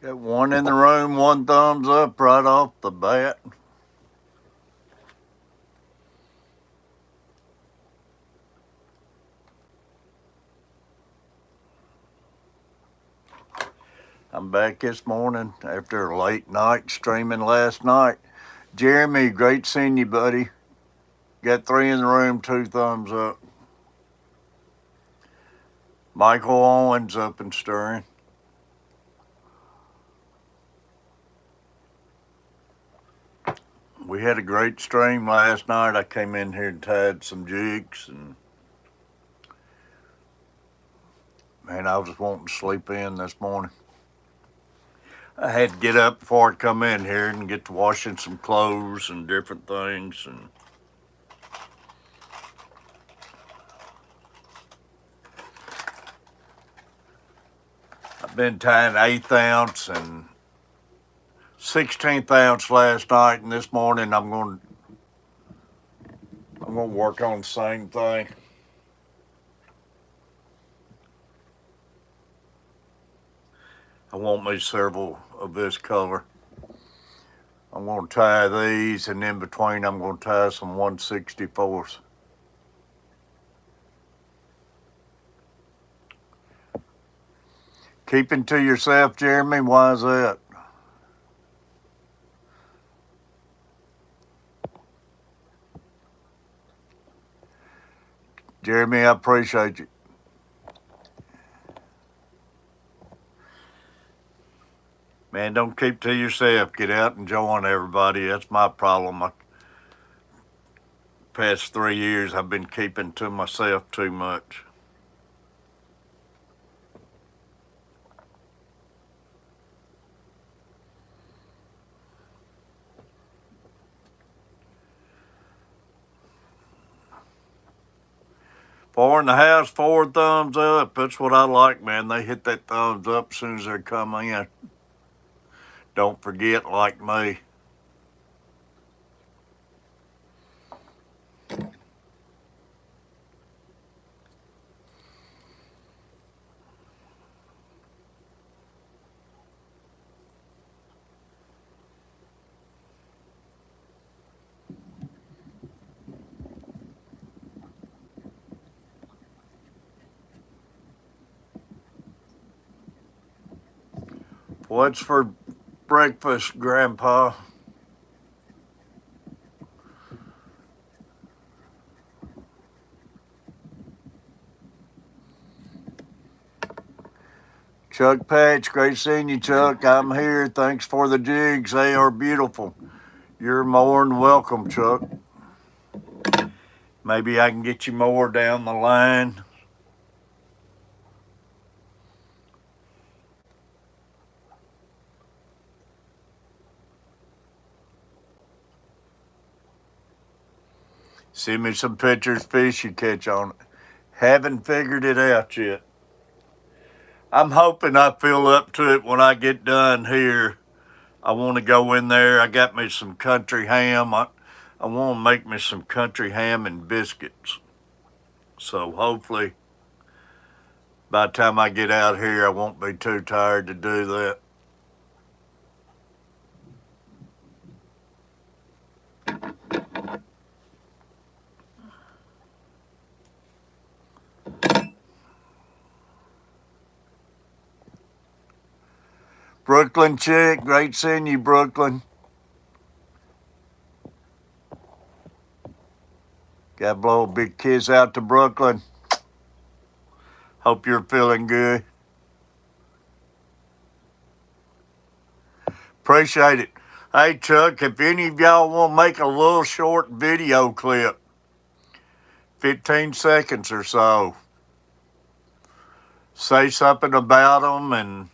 Got one in the room, one thumbs up right off the bat. I'm back this morning after a late night streaming last night. Jeremy, great seeing you, buddy. Got 3 in the room, 2 thumbs up. Michael Owens up and stirring. We had a great stream last night. I came in here and tied some jigs, and man, I was wanting to sleep in this morning. I had to get up before I come in here and get to washing some clothes and different things. And I've been tying 1/8 ounce and 16th ounce last night, and this morning I'm going to work on the same thing. I want me several of this color. I'm going to tie these, and in between I'm going to tie some 164s. Keeping to yourself, Jeremy, why is that? Jeremy, I appreciate you. Man, don't keep to yourself. Get out and join everybody. That's my problem. Past 3 years, I've been keeping to myself too much. Four in the house, 4 thumbs up. That's what I like, man. They hit that thumbs up as soon as they come in. Don't forget, like me. What's for breakfast, Grandpa? Chuck Patch, great seeing you, Chuck. I'm here. Thanks for the jigs. They are beautiful. You're more than welcome, Chuck. Maybe I can get you more down the line. Send me some pictures, fish you catch on it. Haven't figured it out yet. I'm hoping I feel up to it when I get done here. I want to go in there. I got me some country ham. I want to make me some country ham and biscuits. So hopefully by the time I get out here, I won't be too tired to do that. Brooklyn chick, great seeing you, Brooklyn. Got to blow a big kiss out to Brooklyn. Hope you're feeling good. Appreciate it. Hey, Chuck, if any of y'all want to make a little short video clip, 15 seconds or so, say something about them and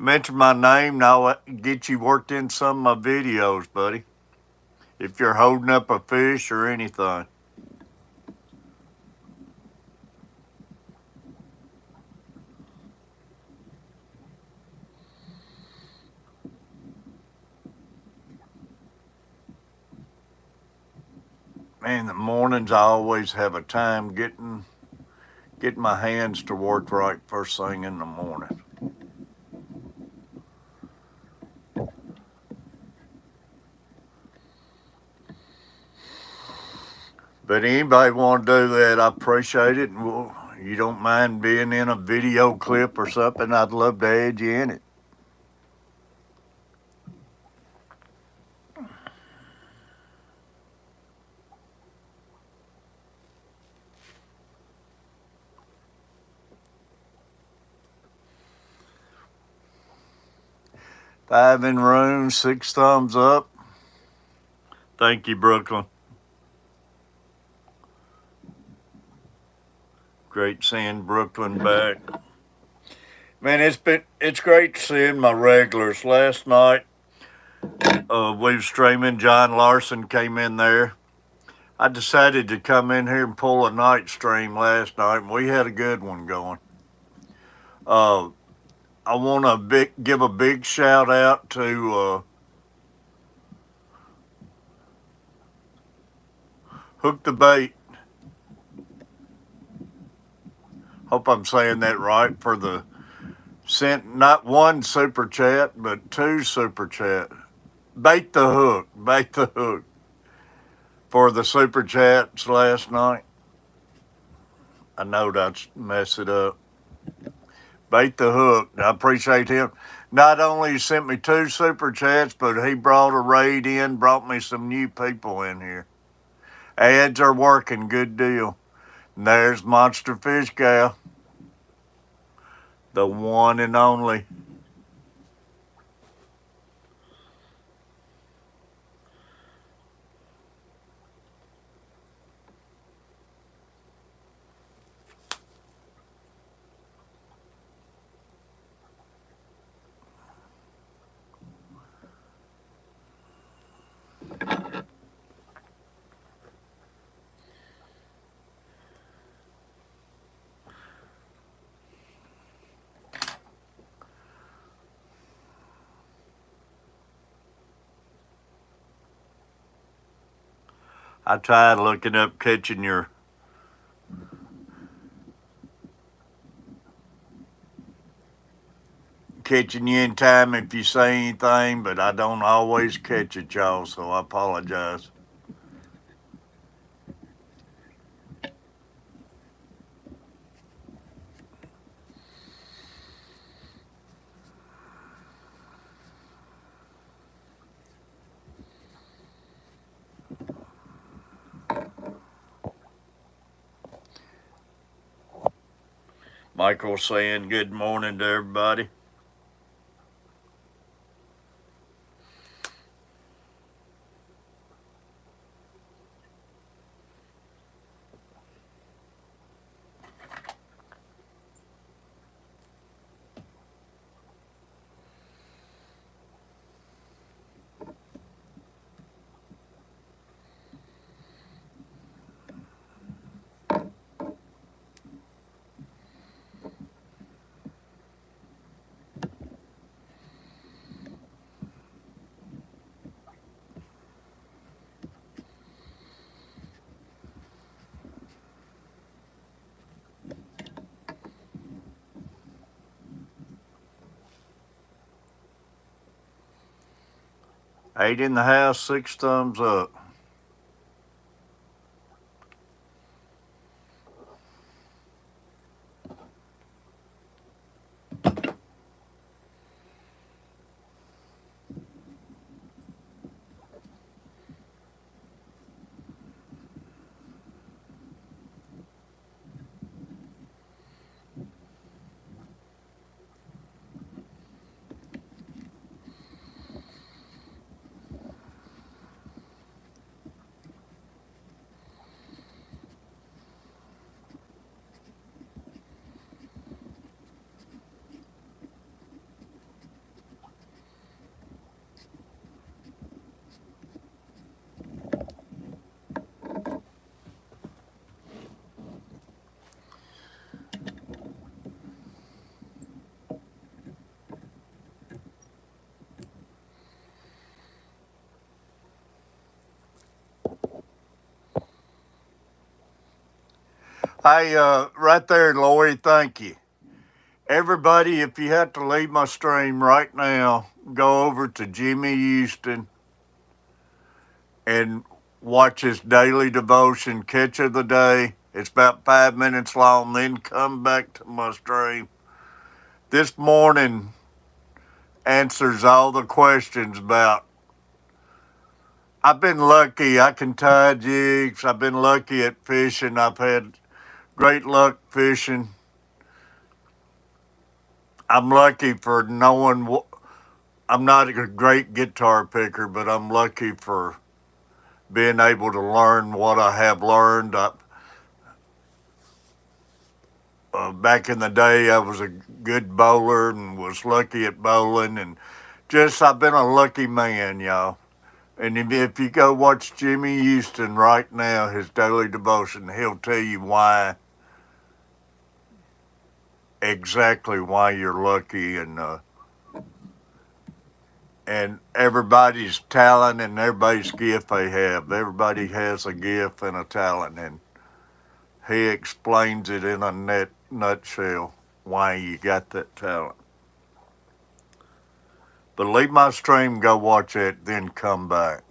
mention my name, and I'll get you worked in some of my videos, buddy. If you're holding up a fish or anything. Man, the mornings I always have a time getting my hands to work right first thing in the morning. But anybody want to do that, I appreciate it. And you don't mind being in a video clip or something, I'd love to add you in it. Five in room, 6 thumbs up. Thank you, Brooklyn. Great seeing Brooklyn back. Man, it's great seeing my regulars. Last night, we were streaming. John Larson came in there. I decided to come in here and pull a night stream last night, and we had a good one going. I want to give a big shout out to Hook the Bait. Hope I'm saying that right, for the sent not one super chat, but 2 super chat. Bait the hook for the super chats last night. I know that's mess it up. Bait the hook. I appreciate him. Not only sent me 2 super chats, but he brought a raid in, brought me some new people in here. Ads are working, good deal. And there's Monster Fish Gal, the one and only. I tried looking up catching you in time if you say anything, but I don't always catch it, y'all, so I apologize. Michael saying good morning to everybody. Eight in the house, 6 thumbs up. Hey, right there, Lori, thank you. Everybody, if you have to leave my stream right now, go over to Jimmy Houston and watch his daily devotion, catch of the day. It's about 5 minutes long, then come back to my stream. This morning answers all the questions about. I've been lucky. I can tie jigs. I've been lucky at fishing. I've had great luck fishing. I'm lucky for knowing what. I'm not a great guitar picker, but I'm lucky for being able to learn what I have learned. Back in the day, I was a good bowler and was lucky at bowling, and just I've been a lucky man, y'all. And if you go watch Jimmy Houston right now, his daily devotion, he'll tell you why, exactly why you're lucky, and everybody's talent and everybody's gift they have. Everybody has a gift and a talent, and he explains it in a nutshell why you got that talent. But leave my stream, go watch it, then come back.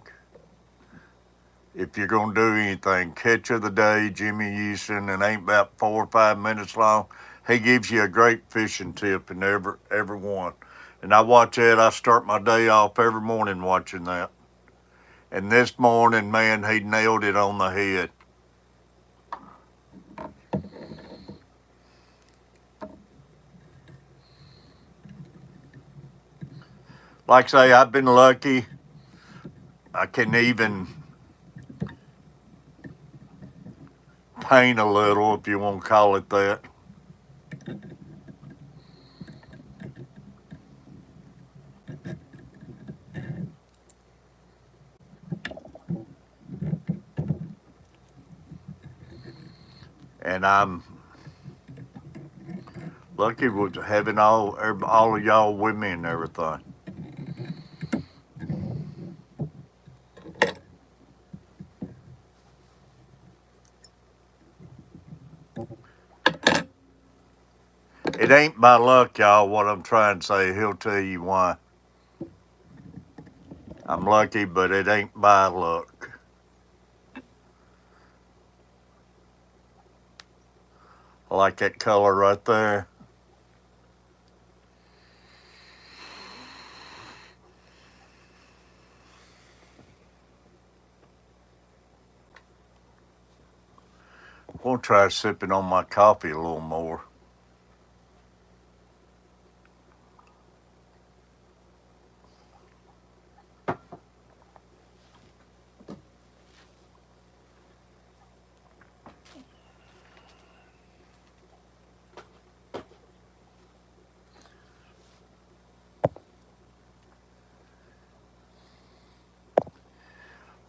If you're going to do anything, catch of the day, Jimmy Houston, and ain't about 4 or 5 minutes long. He gives you a great fishing tip in every one. And I watch that. I start my day off every morning watching that. And this morning, man, he nailed it on the head. Like I say, I've been lucky. I can even paint a little, if you want to call it that. And I'm lucky with having all of y'all with me and everything. It ain't by luck, y'all, what I'm trying to say. He'll tell you why. I'm lucky, but it ain't by luck. I like that color right there. I'm going to try sipping on my coffee a little more.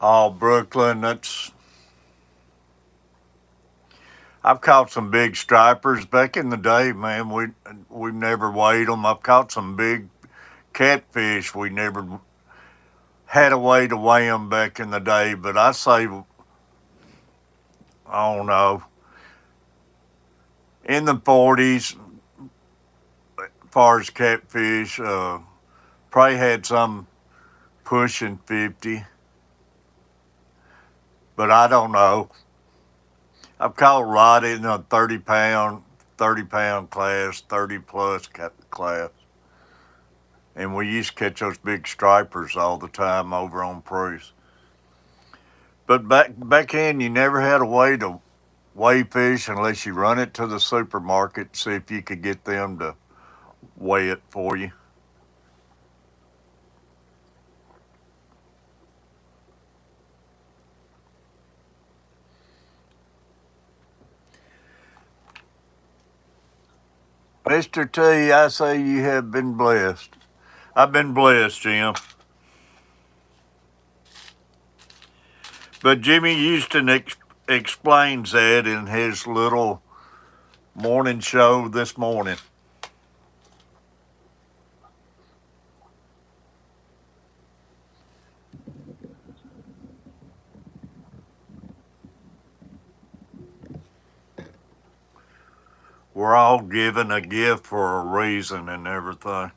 Oh, Brooklyn, I've caught some big stripers back in the day, man. We never weighed them. I've caught some big catfish. We never had a way to weigh them back in the day, but I say, I don't know, in the 40s, as far as catfish, probably had some pushing 50, but I don't know. I've caught a lot in a 30 pound class, 30 plus class. And we used to catch those big stripers all the time over on Priest. But back in, you never had a way to weigh fish unless you run it to the supermarket, see if you could get them to weigh it for you. Mr. T, I say you have been blessed. I've been blessed, Jim. But Jimmy Houston explains that in his little morning show this morning. We're all given a gift for a reason and everything.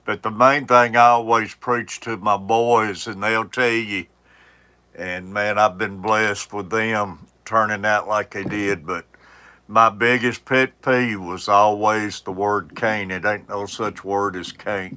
But the main thing I always preach to my boys, and they'll tell you, and man, I've been blessed with them turning out like they did. But my biggest pet peeve was always the word can't. It ain't no such word as can't.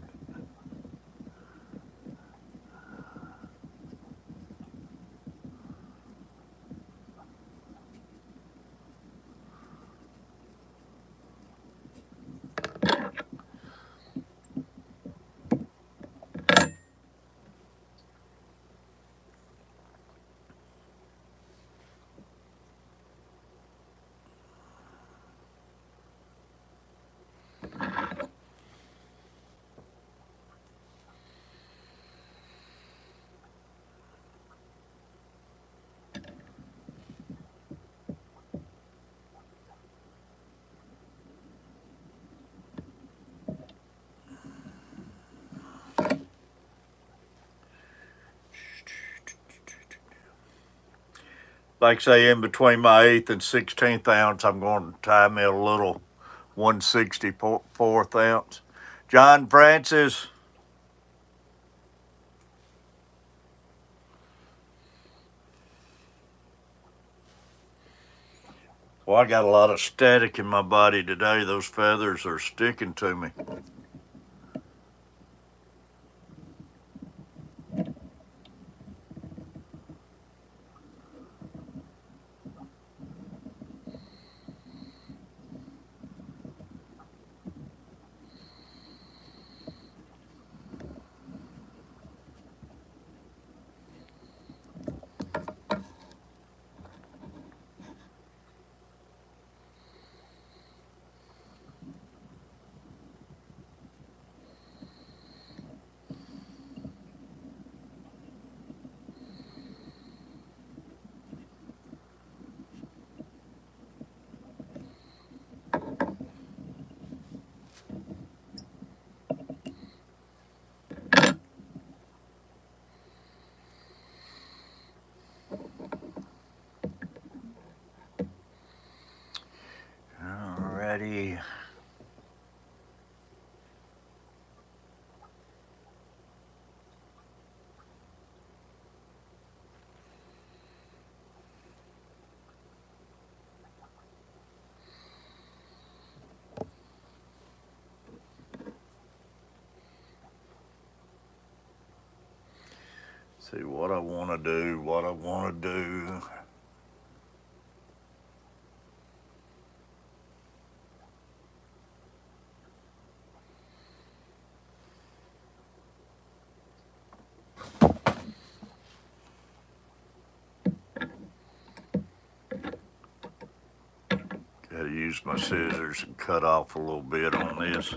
Like say in between my 8th and 16th ounce, I'm going to tie me a little 1/64 ounce. John Francis. Well, I got a lot of static in my body today. Those feathers are sticking to me. Alrighty. See what I want to do, what I want to do. Got to use my scissors and cut off a little bit on this.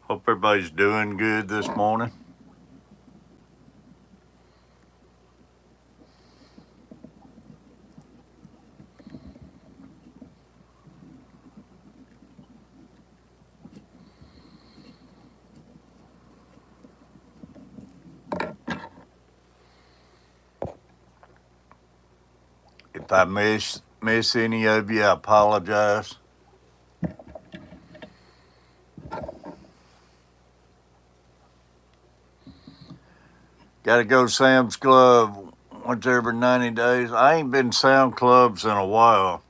Hope everybody's doing good this morning. If I miss any of you, I apologize. Got to go to Sam's Club once every 90 days. I ain't been to Sam's Clubs in a while.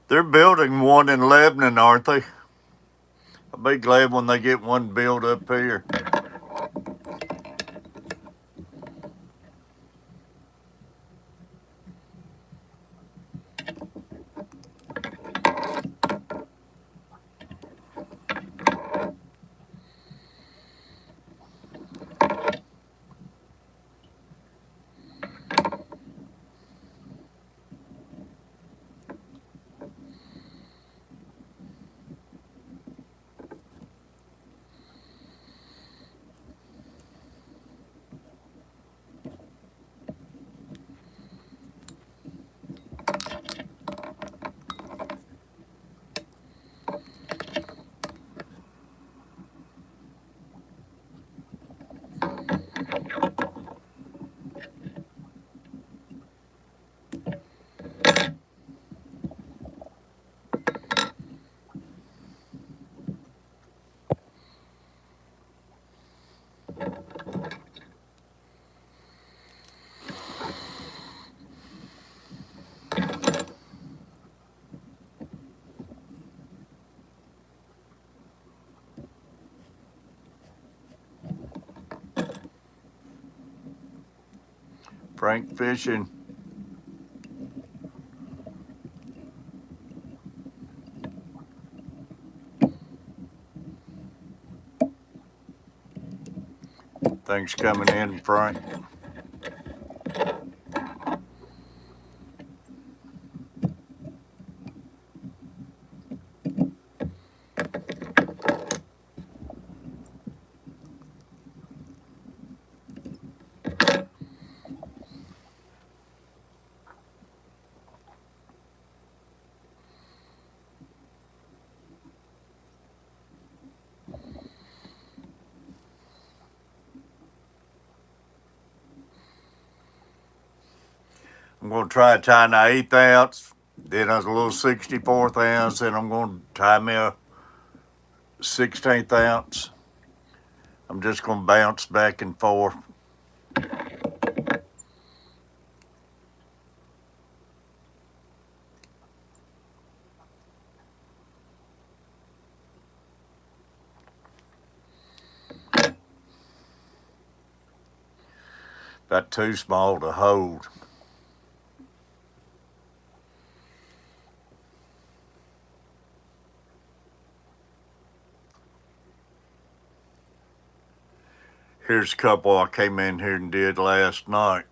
They're building one in Lebanon, aren't they? be glad when they get one built up here. Frank fishing. Thanks coming in, Frank. I'm going to try tying an 1/8 ounce, then a little 64th ounce, then I'm going to tie me a 16th ounce. I'm just going to bounce back and forth. About too small to hold. Here's a couple I came in here and did last night.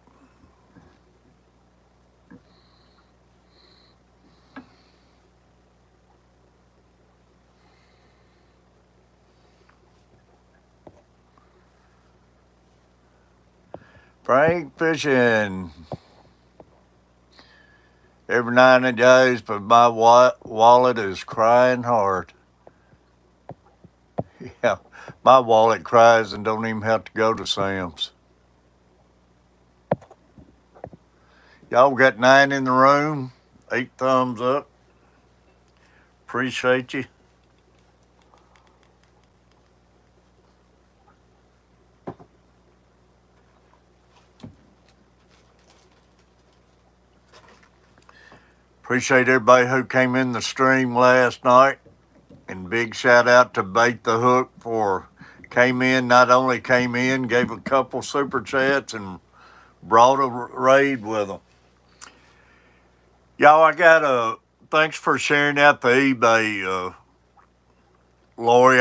Frank fishing. Every 90 days, but my wallet is crying hard. Yeah, my wallet cries and don't even have to go to Sam's. Y'all got 9 in the room. 8 thumbs up. Appreciate you. Appreciate everybody who came in the stream last night. And big shout out to Bait the Hook for not only came in, gave a couple super chats and brought a raid with them. Y'all, thanks for sharing out the eBay, Lori.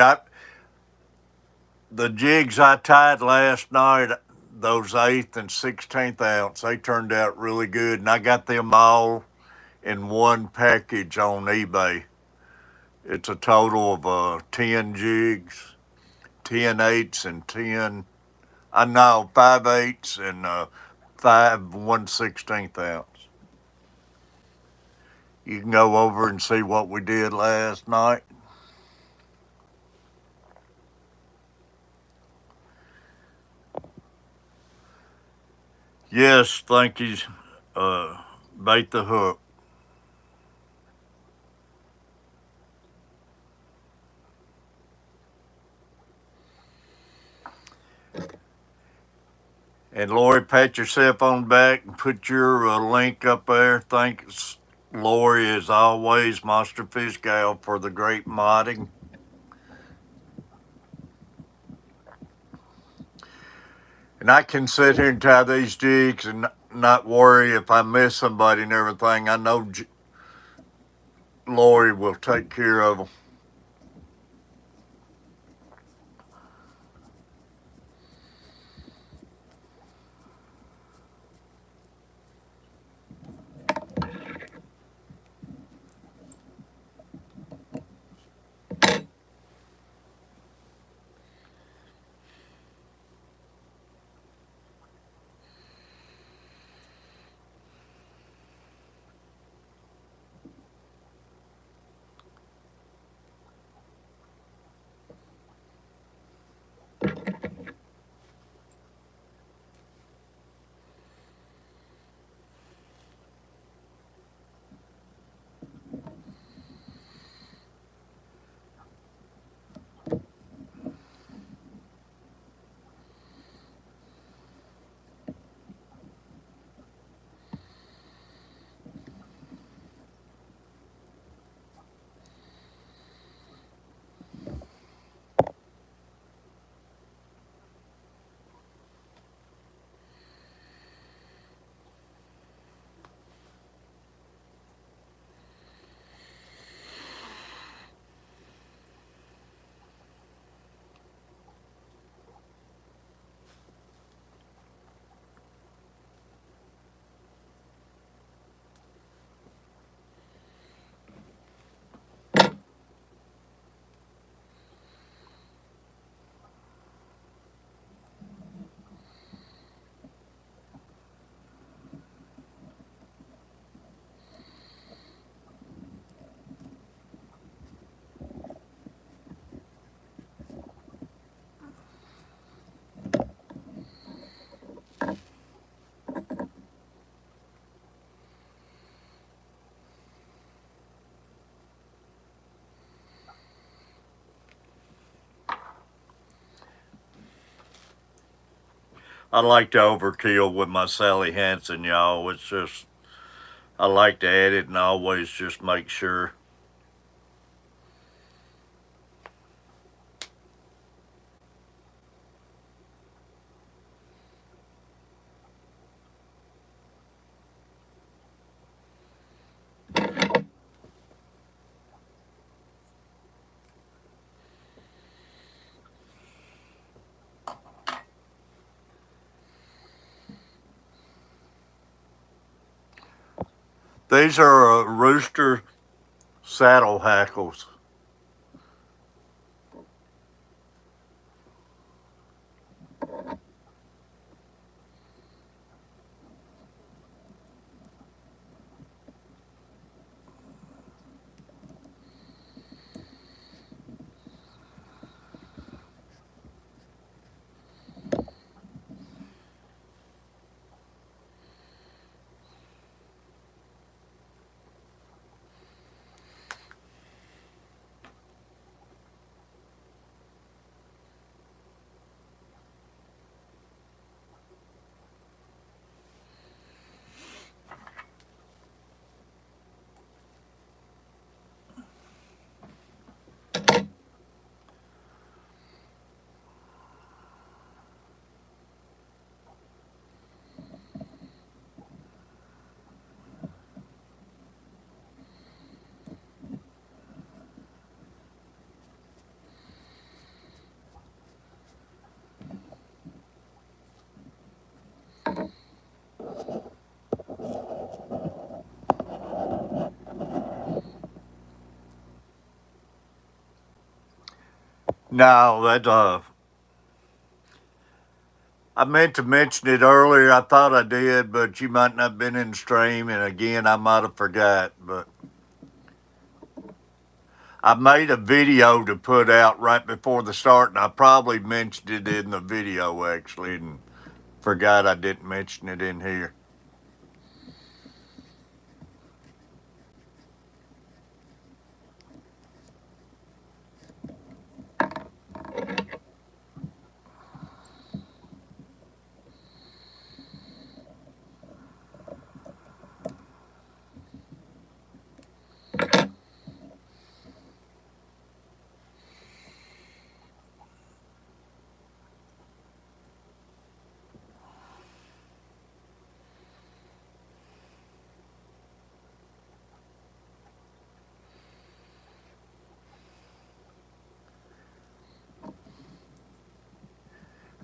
The jigs I tied last night, those 1/8 and 16th ounce, they turned out really good. And I got them all in one package on eBay. It's a total of 10 jigs, 10 8s and 5 8s and 5 1/16 ounce. You can go over and see what we did last night. Yes, thank you, Bait the Hook. And Lori, pat yourself on the back and put your link up there. Thanks, Lori, as always, Monster Fish Gal, for the great modding. And I can sit here and tie these jigs and not worry if I miss somebody and everything. I know Lori will take care of them. I like to overkill with my Sally Hansen, y'all. It's just, I like to add it and always just make sure. These are rooster saddle hackles. No, I meant to mention it earlier. I thought I did, but you might not have been in the stream, and again, I might have forgot. But I made a video to put out right before the start, and I probably mentioned it in the video actually, and forgot I didn't mention it in here.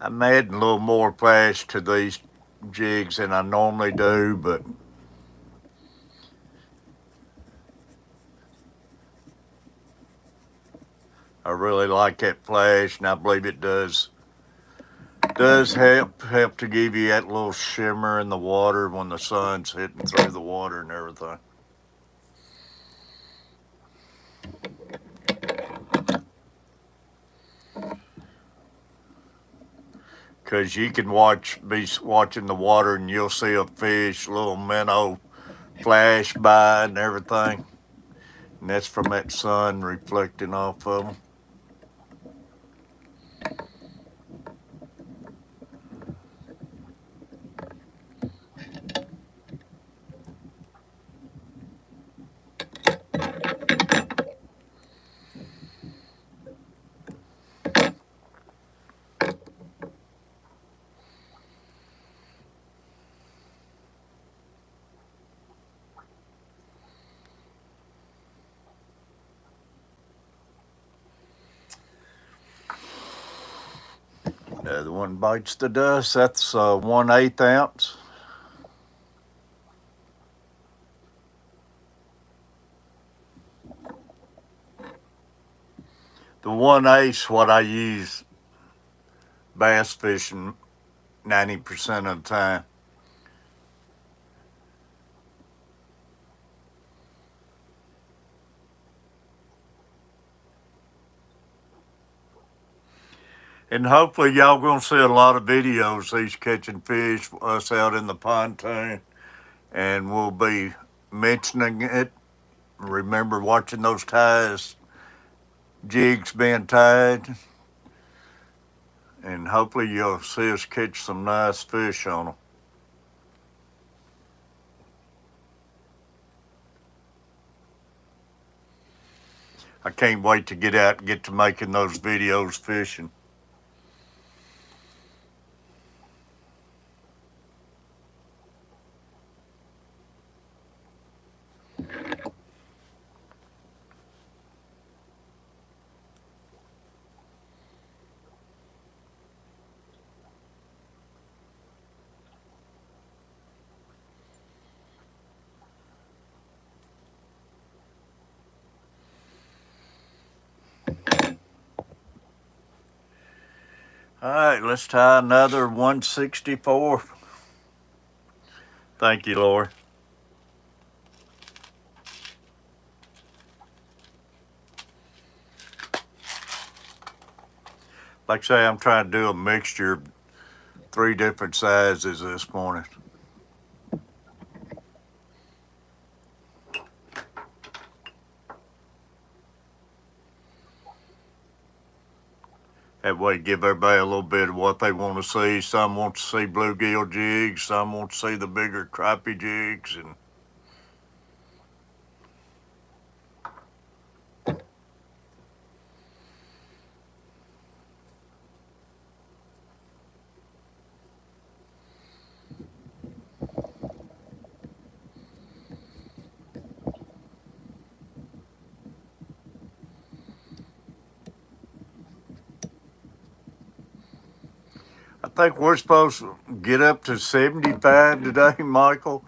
I'm adding a little more flash to these jigs than I normally do, but I really like that flash, and I believe it does help to give you that little shimmer in the water when the sun's hitting through the water and everything. Because you can be watching the water and you'll see a fish, little minnow flash by and everything. And that's from that sun reflecting off of them. The one bites the dust. That's 1/8 ounce. The 1/8 what I use bass fishing 90% of the time. And hopefully y'all gonna see a lot of videos these catching fish, us out in the pontoon, and we'll be mentioning it. Remember watching those ties, jigs being tied, and hopefully you'll see us catch some nice fish on them. I can't wait to get out and get to making those videos fishing. All right, let's tie another 164. Thank you, Lori. Like I say, I'm trying to do a mixture of 3 different sizes this morning. That way, give everybody a little bit of what they want to see. Some want to see bluegill jigs, some want to see the bigger crappie jigs, and I think we're supposed to get up to 75 today, Michael.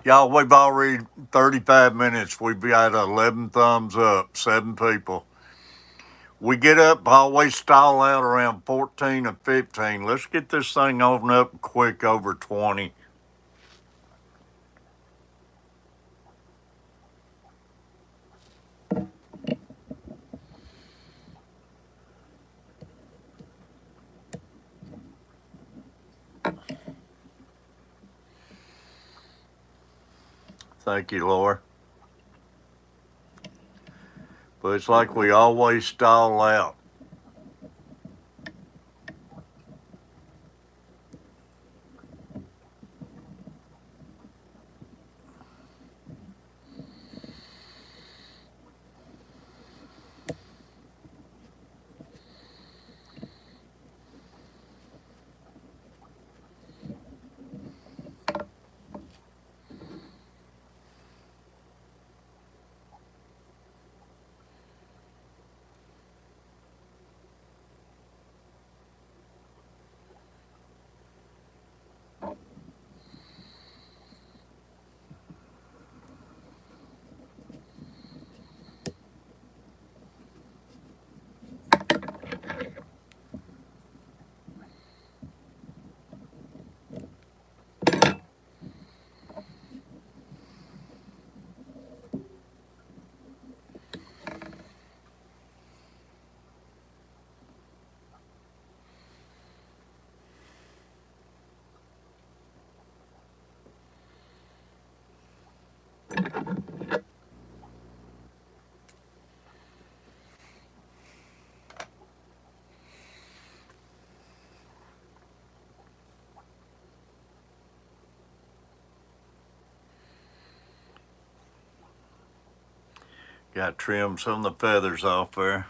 Y'all, we've already 35 minutes. We've got 11 thumbs up, 7 people. We get up, always stall out around 14 or 15. Let's get this thing on up quick over 20. Thank you, Laura. But it's like we always stall out. Got to trim some of the feathers off there.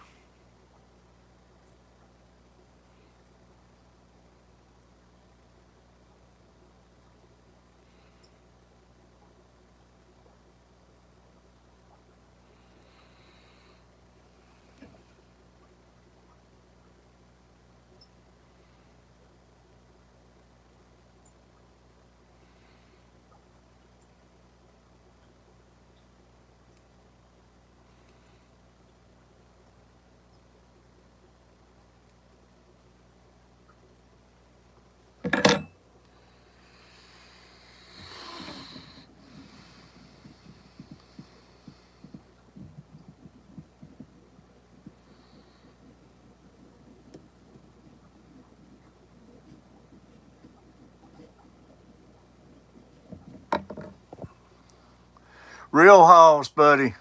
Real Hoss, buddy.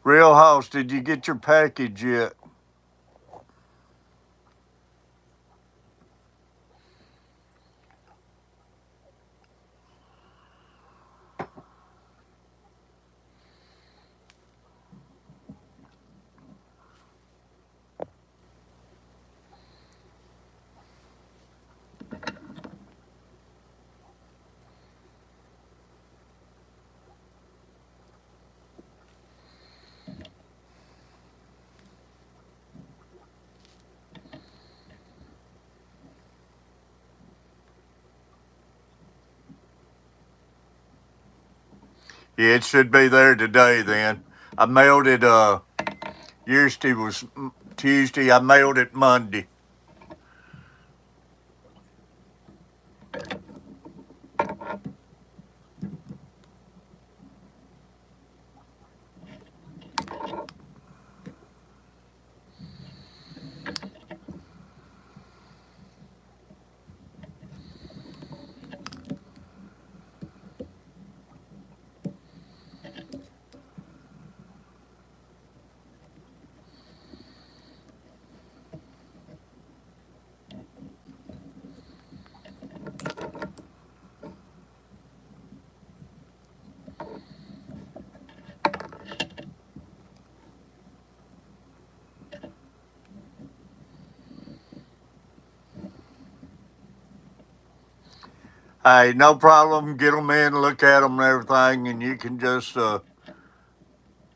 Real Hoss, did you get your package yet? Yeah, it should be there today then. I mailed it, yesterday was Tuesday. I mailed it Monday. Hey, no problem. Get them in, look at them and everything, and you can just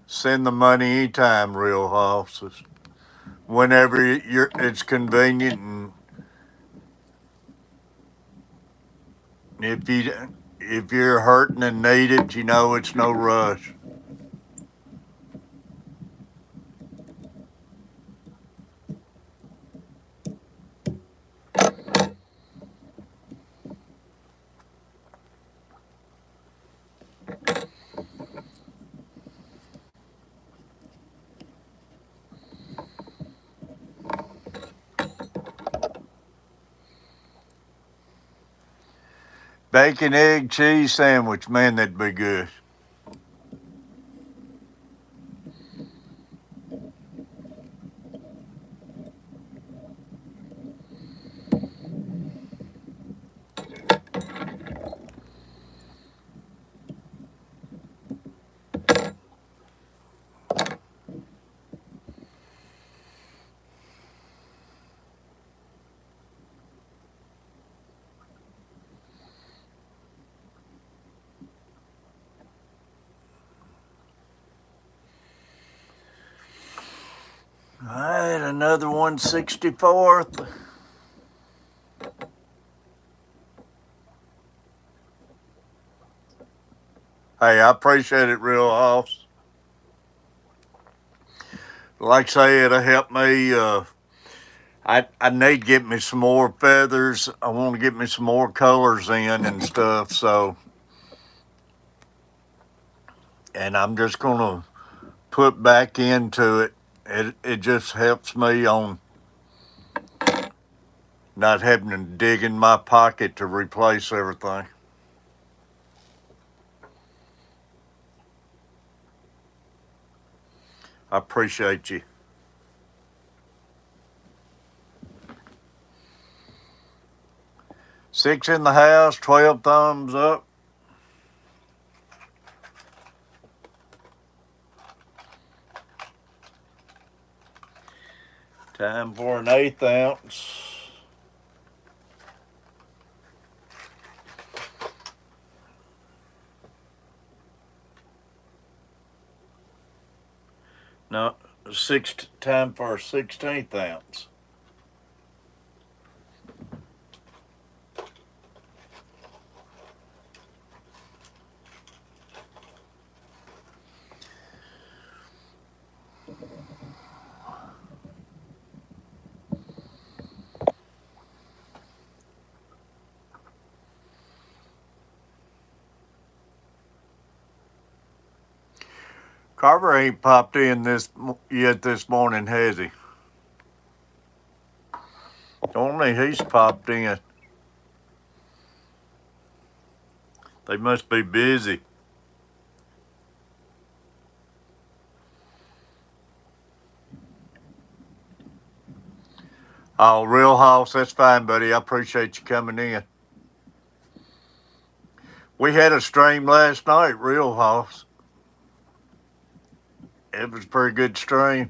send the money anytime, Real Hoss. Whenever it's convenient, and if you're hurting and need it, you know it's no rush. Bacon, egg, cheese sandwich, man, that'd be good. All right, another 164th. Hey, I appreciate it, Real Hoss. Like I say, it'll help me. I need to get me some more feathers. I want to get me some more colors in and stuff. So, and I'm just gonna put back into it. It just helps me on not having to dig in my pocket to replace everything. I appreciate you. 6 in the house, 12 thumbs up. Time for an 1/8 ounce. No, time for a 1/16 ounce. Carver ain't popped in yet this morning, has he? Only he's popped in. They must be busy. Oh, Real House, that's fine, buddy. I appreciate you coming in. We had a stream last night, Real House. It was a pretty good stream.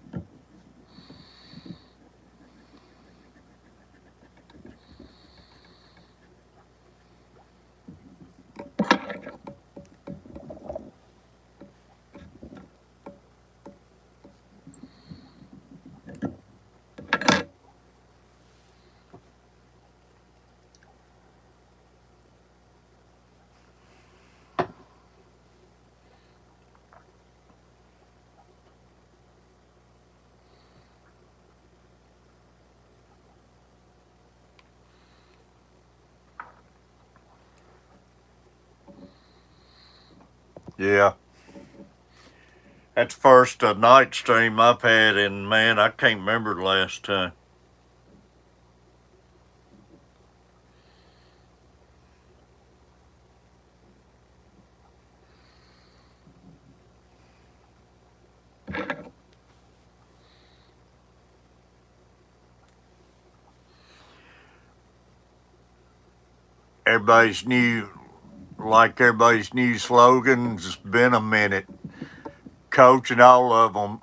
Yeah. That's the first night stream I've had, and man, I can't remember the last time. Everybody's new slogans, it's been a minute. Coach and all of them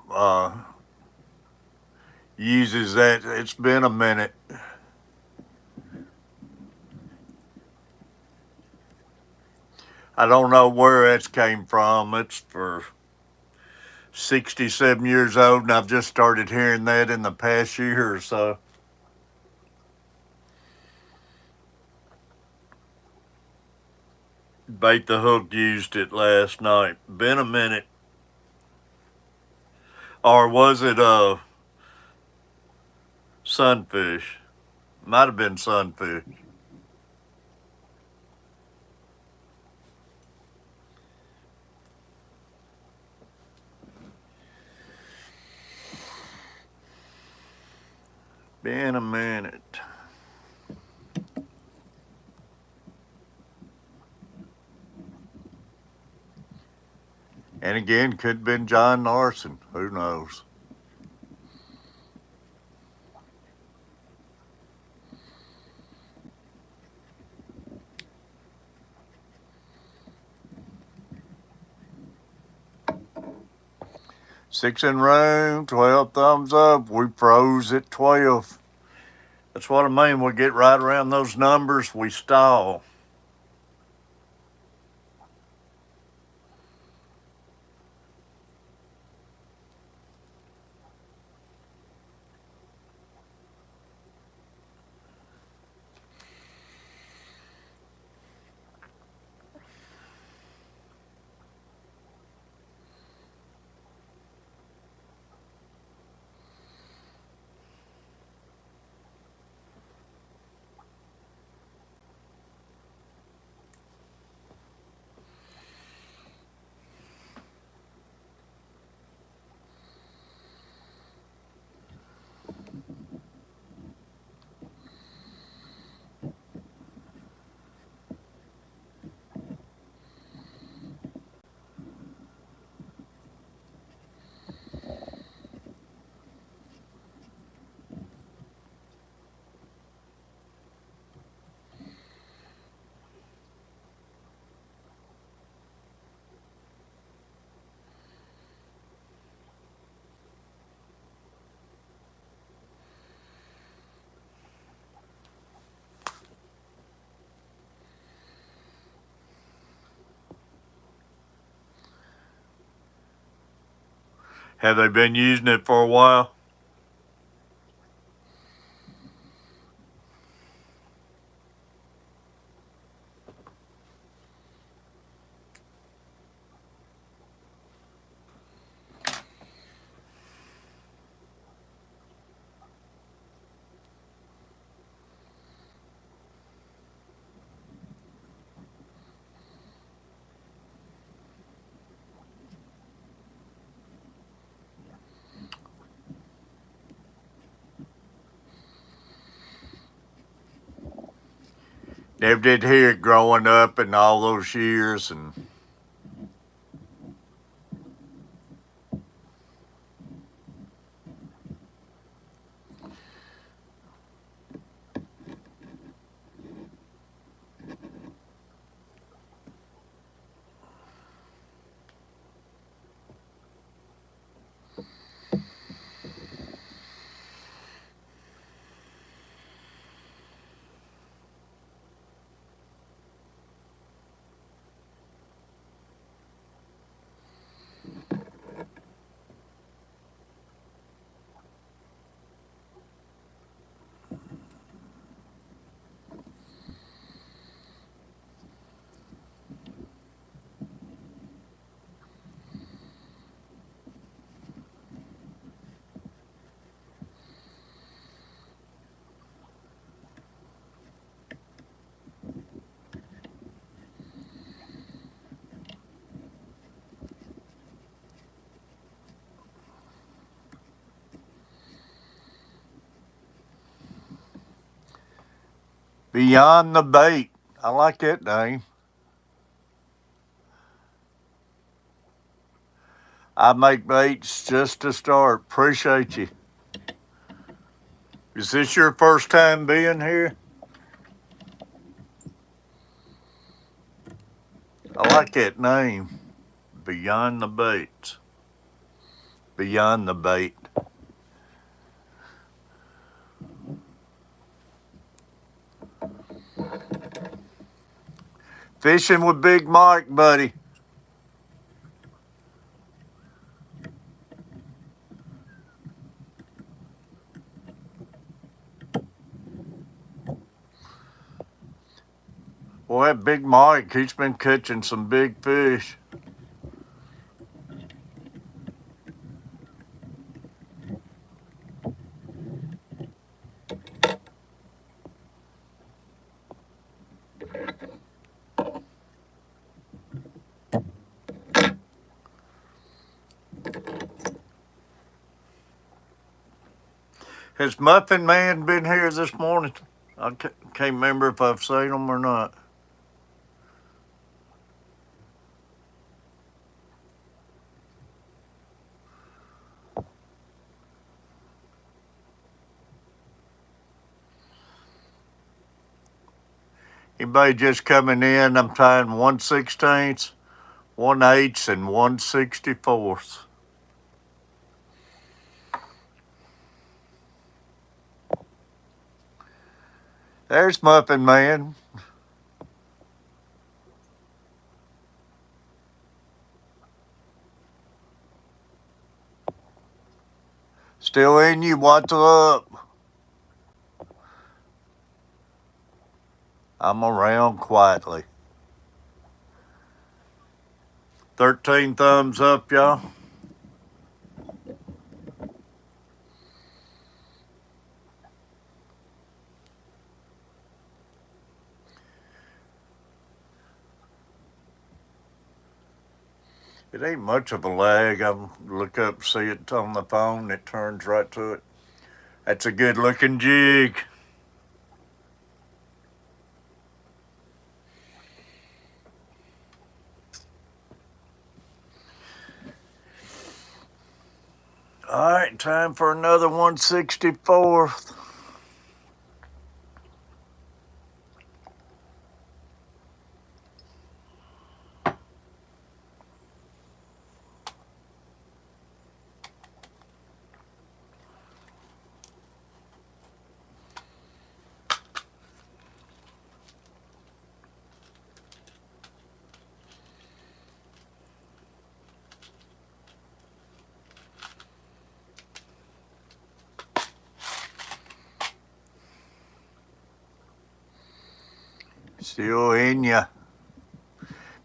uses that. It's been a minute. I don't know where that's came from. It's for 67 years old, and I've just started hearing that in the past year or so. Bait the Hook used it last night. Been a minute. Or was it Sunfish? Might have been Sunfish. Been a minute. And again, could have been John Larson. Who knows? Six in room, 12 thumbs up. We froze at 12. That's what I mean. We get right around those numbers, we stall. Have they been using it for a while? Never did hear it growing up in all those years, and Beyond the Bait. I like that name. I make baits just to start. Appreciate you. Is this your first time being here? I like that name. Beyond the Bait. Beyond the Bait. Fishing with Big Mike, buddy. Boy, that Big Mike, he's been catching some big fish. Has Muffin Man been here this morning? I can't remember if I've seen him or not. Anybody just coming in, I'm tying 1/16, 1/8, and 1/64. There's Muffin Man. Still in you, what's up? I'm around quietly. 13 thumbs up, y'all. It ain't much of a lag. I look up, see it on the phone, it turns right to it. That's a good looking jig. All right, time for another 1/64. Still in ya.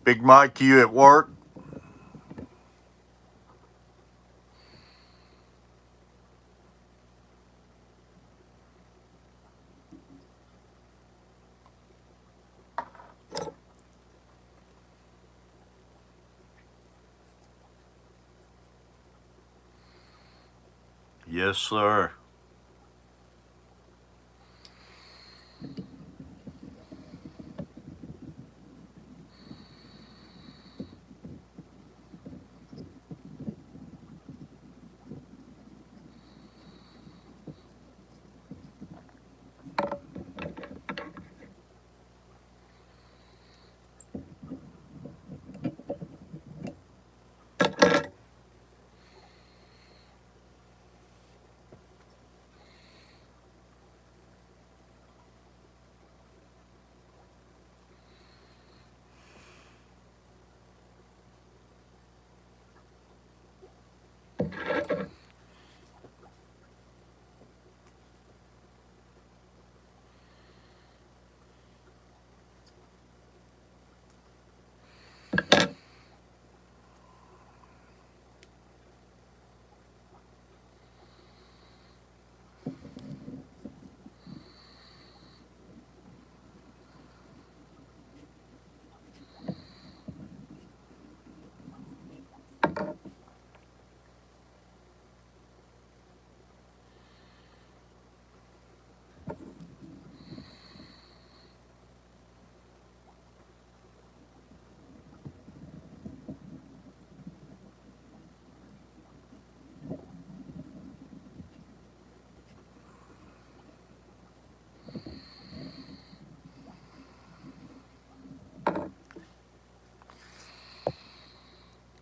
Big Mike, you at work? Yes, sir.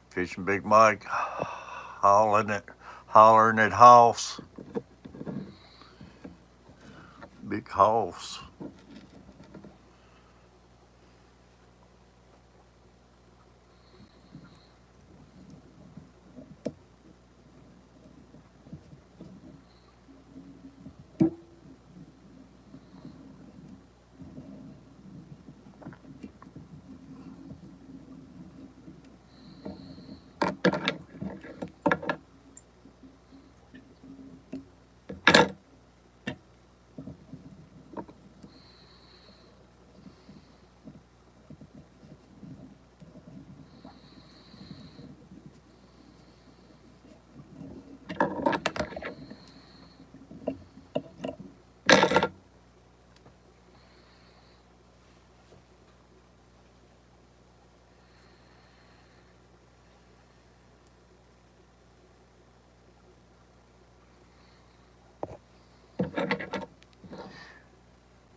Fishing Big Mike, hollering at Hoss. Big Hoss.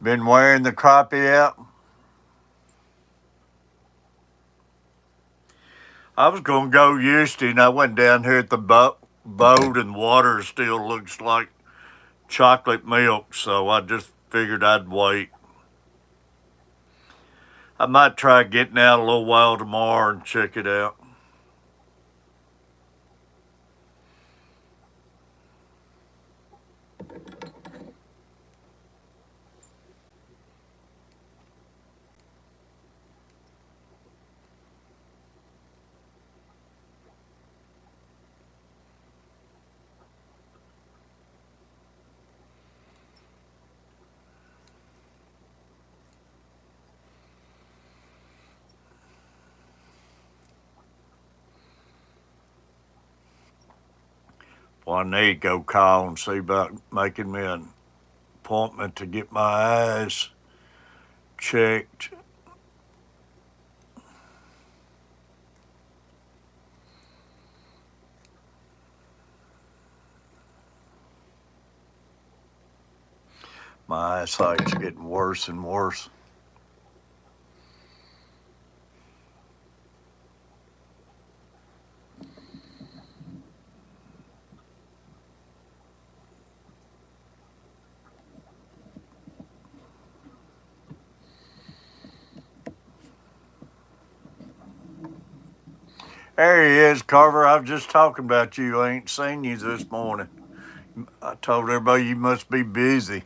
Been wearing the crappie out? I was going to go yesterday, and I went down here at the boat, and water still looks like chocolate milk, so I just figured I'd wait. I might try getting out a little while tomorrow and check it out. Well, I need to go call and see about making me an appointment to get my eyes checked. My eyesight's getting worse and worse. There he is, Carver. I was just talking about you. I ain't seen you this morning. I told everybody you must be busy.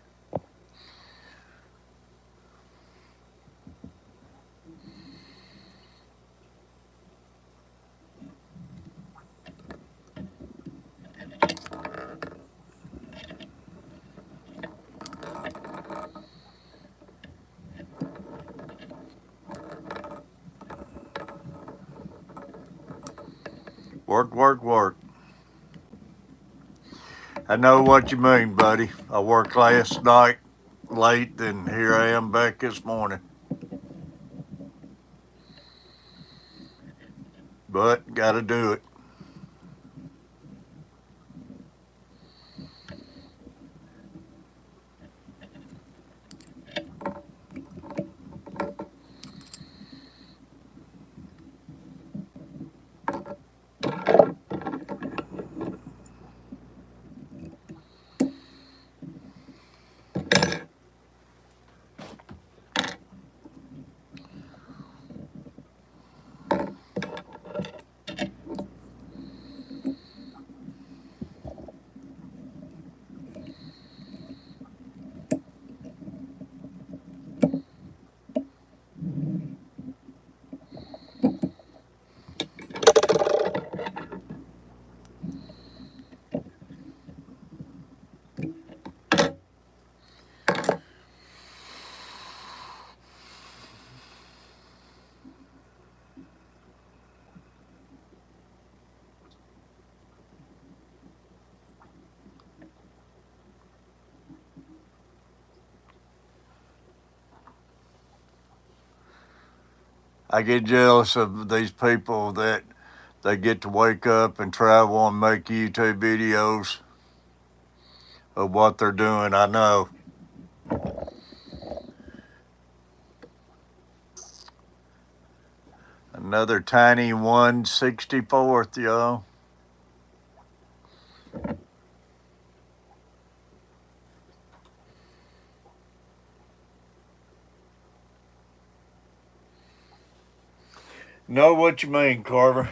Work, work, work. I know what you mean, buddy. I worked last night late, and here I am back this morning. But gotta do it. I get jealous of these people that they get to wake up and travel and make YouTube videos of what they're doing. I know. Another tiny 1/64th, y'all. Know what you mean, Carver.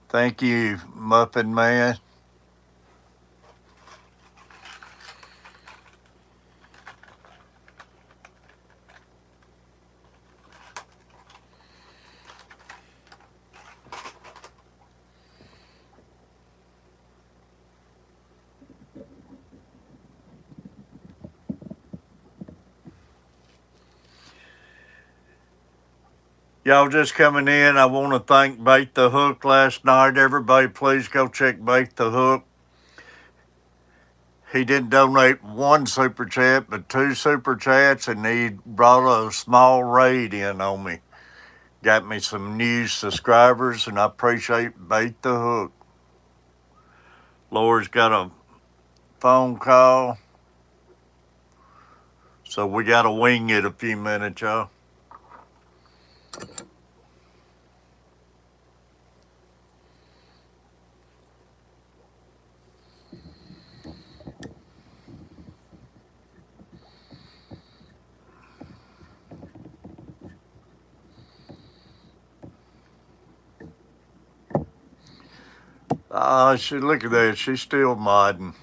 Thank you, Muffin Man. Y'all just coming in, I want to thank Bait the Hook last night. Everybody, please go check Bait the Hook. He didn't donate one super chat, but 2 super chats, and he brought a small raid in on me. Got me some new subscribers, and I appreciate Bait the Hook. Laura's got a phone call, so we got to wing it a few minutes, y'all. Look at that. She's still modding.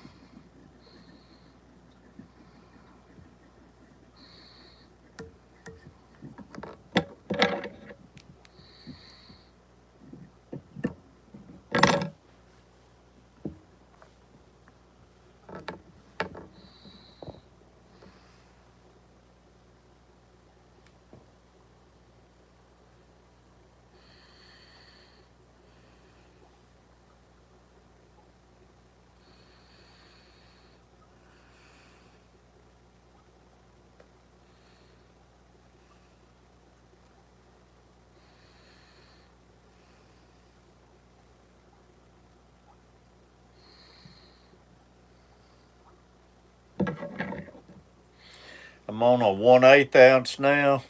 I'm on a 1/8 ounce now.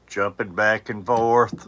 Jumping back and forth.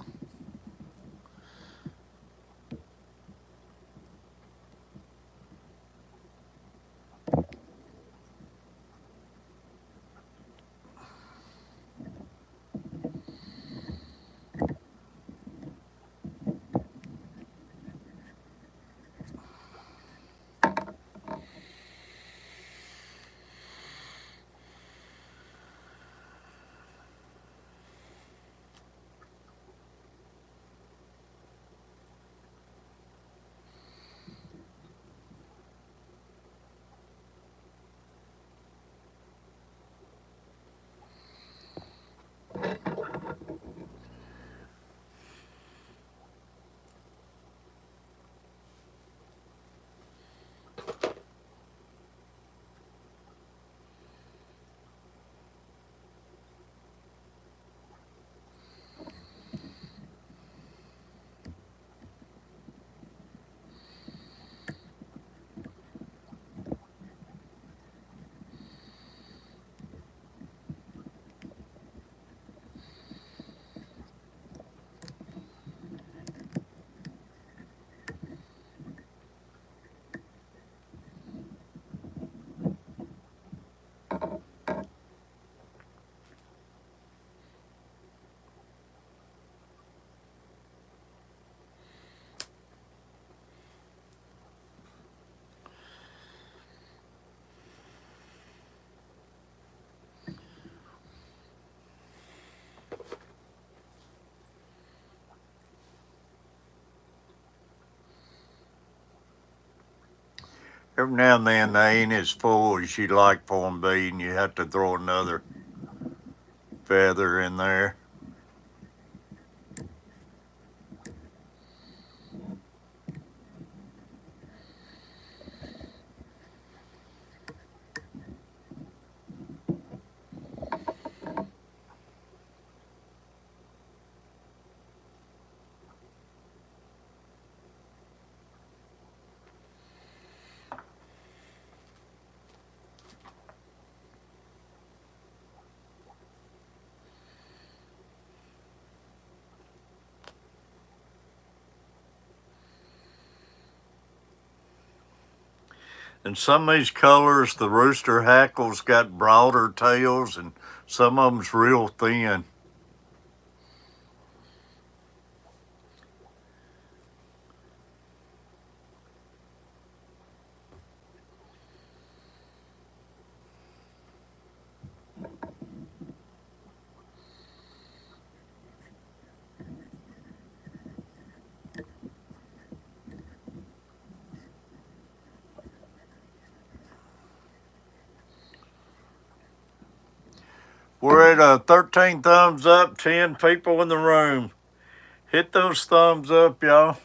Every now and then they ain't as full as you'd like for them to be, and you have to throw another feather in there. And some of these colors, the rooster hackles got broader tails, and some of them's real thin. We're at 13 thumbs up, 10 people in the room. Hit those thumbs up, y'all.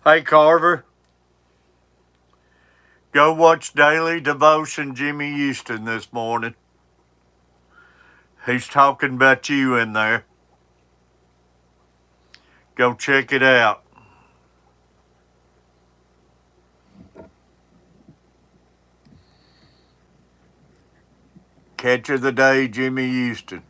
Hey, Carver, go watch Daily Devotion Jimmy Houston this morning. He's talking about you in there. Go check it out. Catch of the day, Jimmy Houston.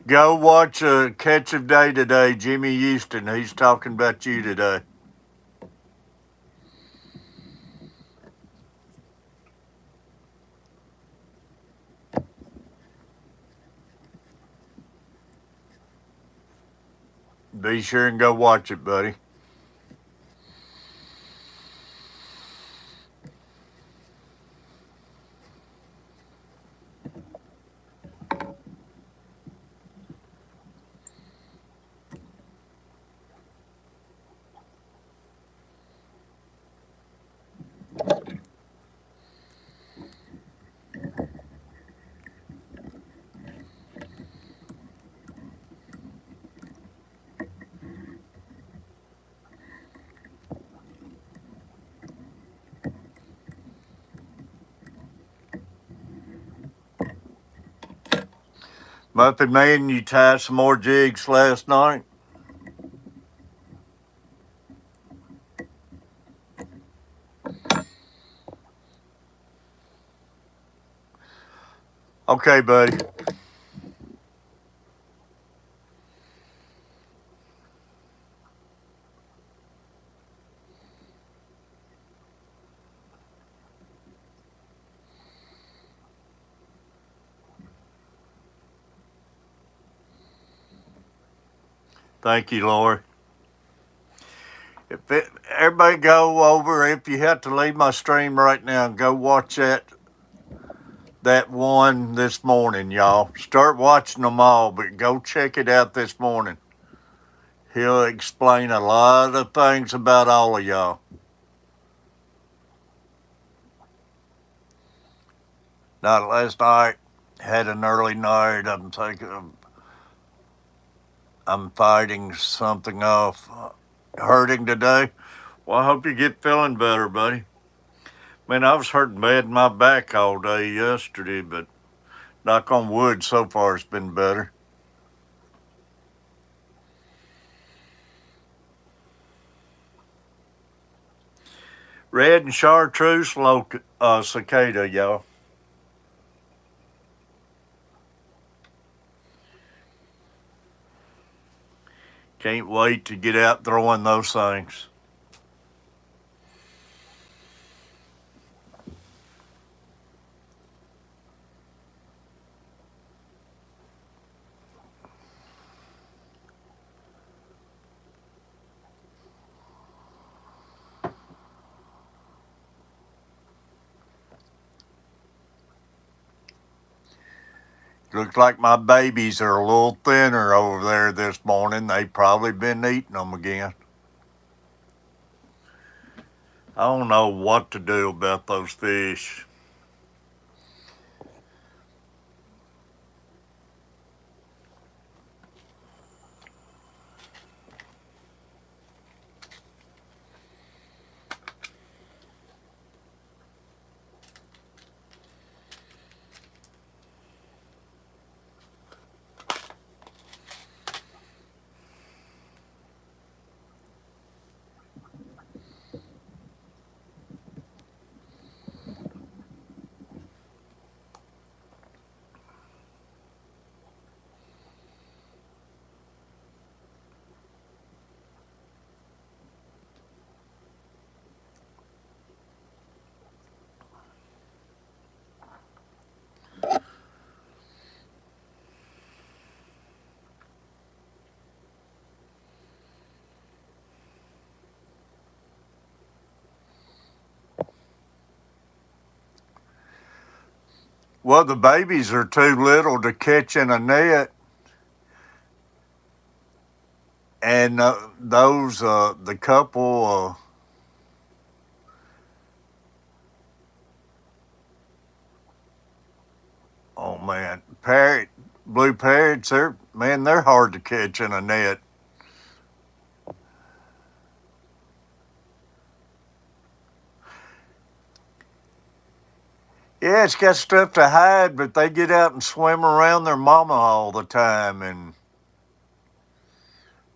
Go watch Catch of Day today, Jimmy Houston. He's talking about you today. Be sure and go watch it, buddy. Muffin Man, you tied some more jigs last night? Okay, buddy. Thank you, Lori. Everybody go over, if you have to leave my stream right now, go watch that one this morning, y'all. Start watching them all, but go check it out this morning. He'll explain a lot of things about all of y'all. Not last night, had an early night. I'm fighting something off. Hurting today. Well, I hope you get feeling better, buddy. Man, I was hurting bad in my back all day yesterday, but knock on wood, so far it's been better. Red and chartreuse cicada, y'all. Can't wait to get out throwing those things. Looks like my babies are a little thinner over there this morning. They've probably been eating them again. I don't know what to do about those fish. Well, the babies are too little to catch in a net, and the couple, oh man, blue parrots, they're hard to catch in a net. Yeah, it's got stuff to hide, but they get out and swim around their mama all the time, and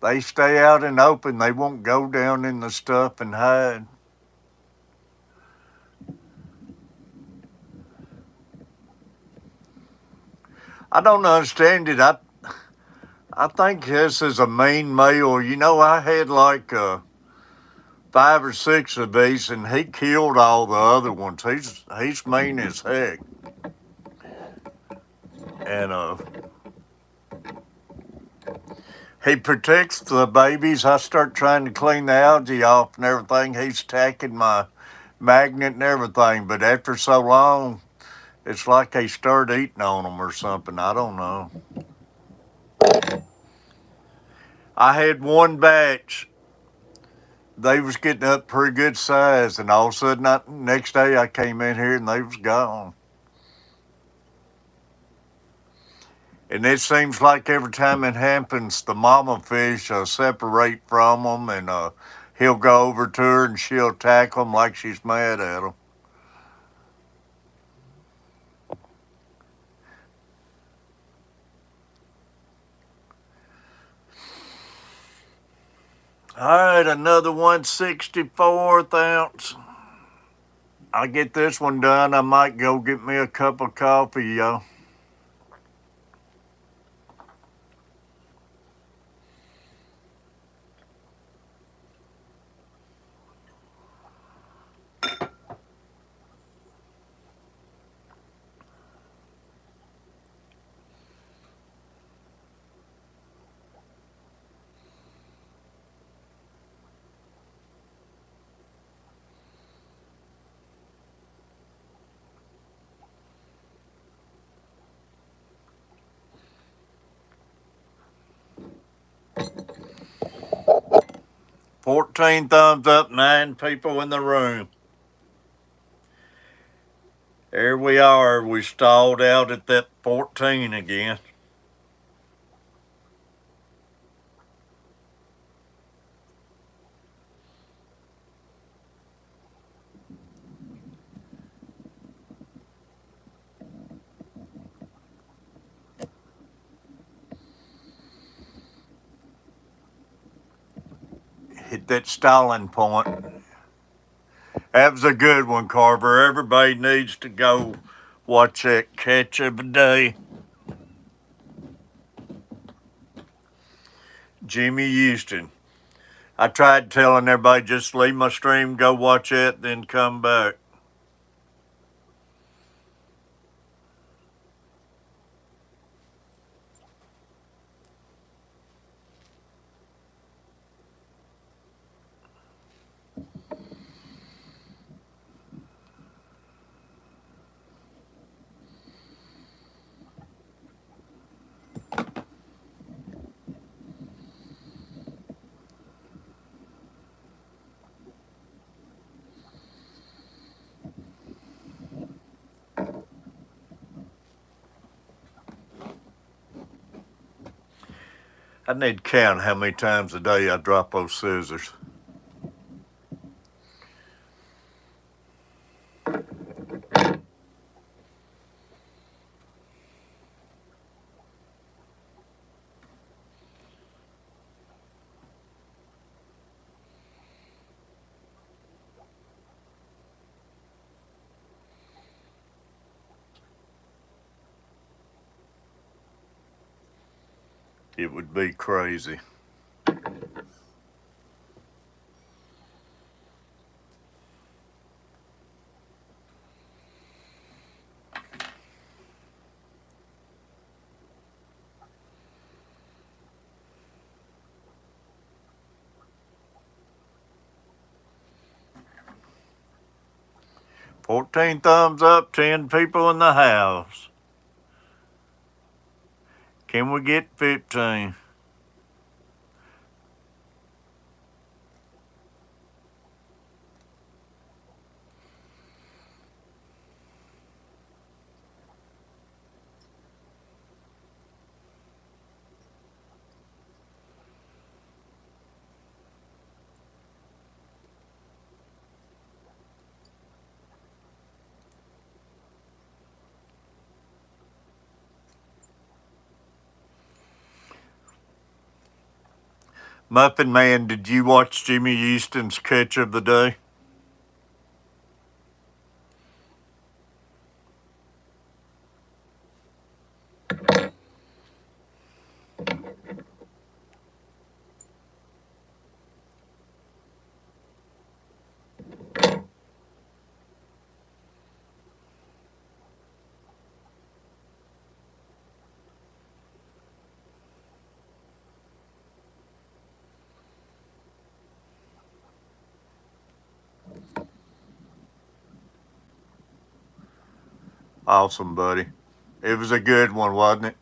they stay out in open. They won't go down in the stuff and hide. I don't understand it. I think this is a mean male. You know, I had like 5 or 6 of these, and he killed all the other ones. He's mean as heck, and he protects the babies. I start trying to clean the algae off and everything. He's attacking my magnet and everything. But after so long, it's like they start eating on them or something. I don't know. I had one batch. They was getting up pretty good size, and all of a sudden, next day I came in here and they was gone. And it seems like every time it happens, the mama fish separate from them, and he'll go over to her and she'll tackle them like she's mad at them. All right, another 1/64 ounce. I'll get this one done. I might go get me a cup of coffee, y'all. $14 thumbs up, 9 people in the room. There we are. We stalled out at that 14 again. Hit that stalling point. That was a good one, Carver. Everybody needs to go watch that catch of the day. Jimmy Houston. I tried telling everybody just leave my stream, go watch it, then come back. I need to count how many times a day I drop those scissors. It would be crazy. $14 thumbs up, 10 people in the house. Can we get 15? Muffin Man, did you watch Jimmy Houston's catch of the day? Awesome, buddy. It was a good one, wasn't it?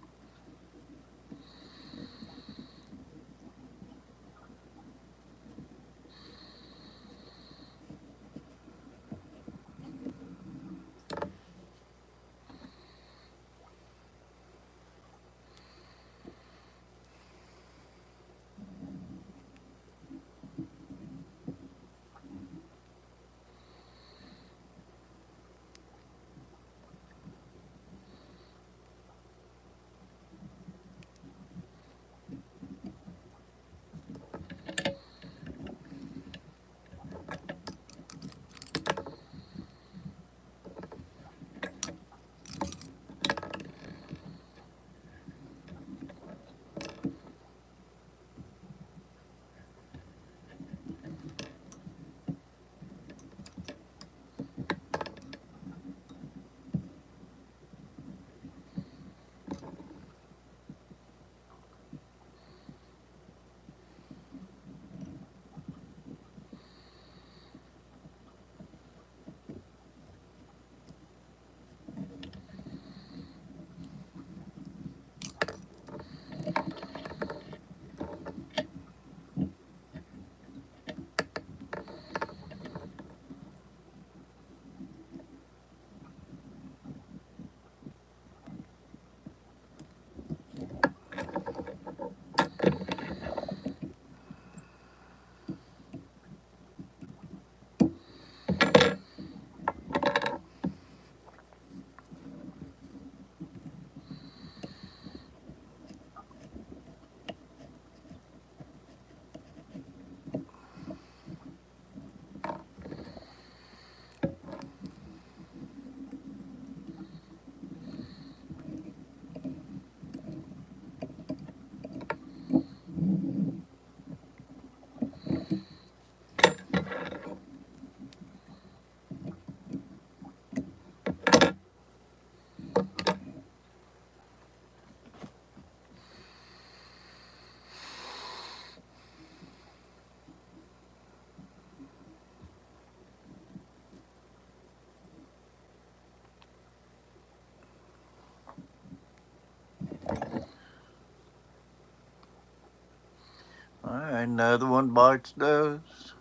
Another one bites dust.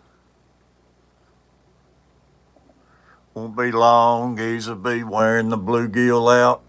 Won't be long, geezer be wearing the bluegill out.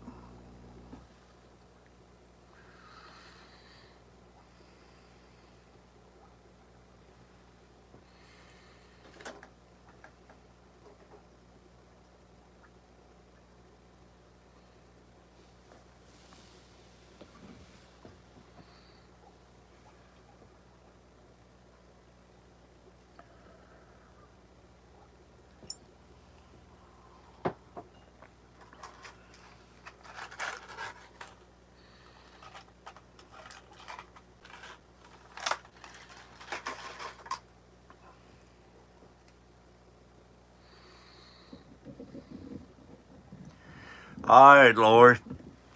All right, Lori.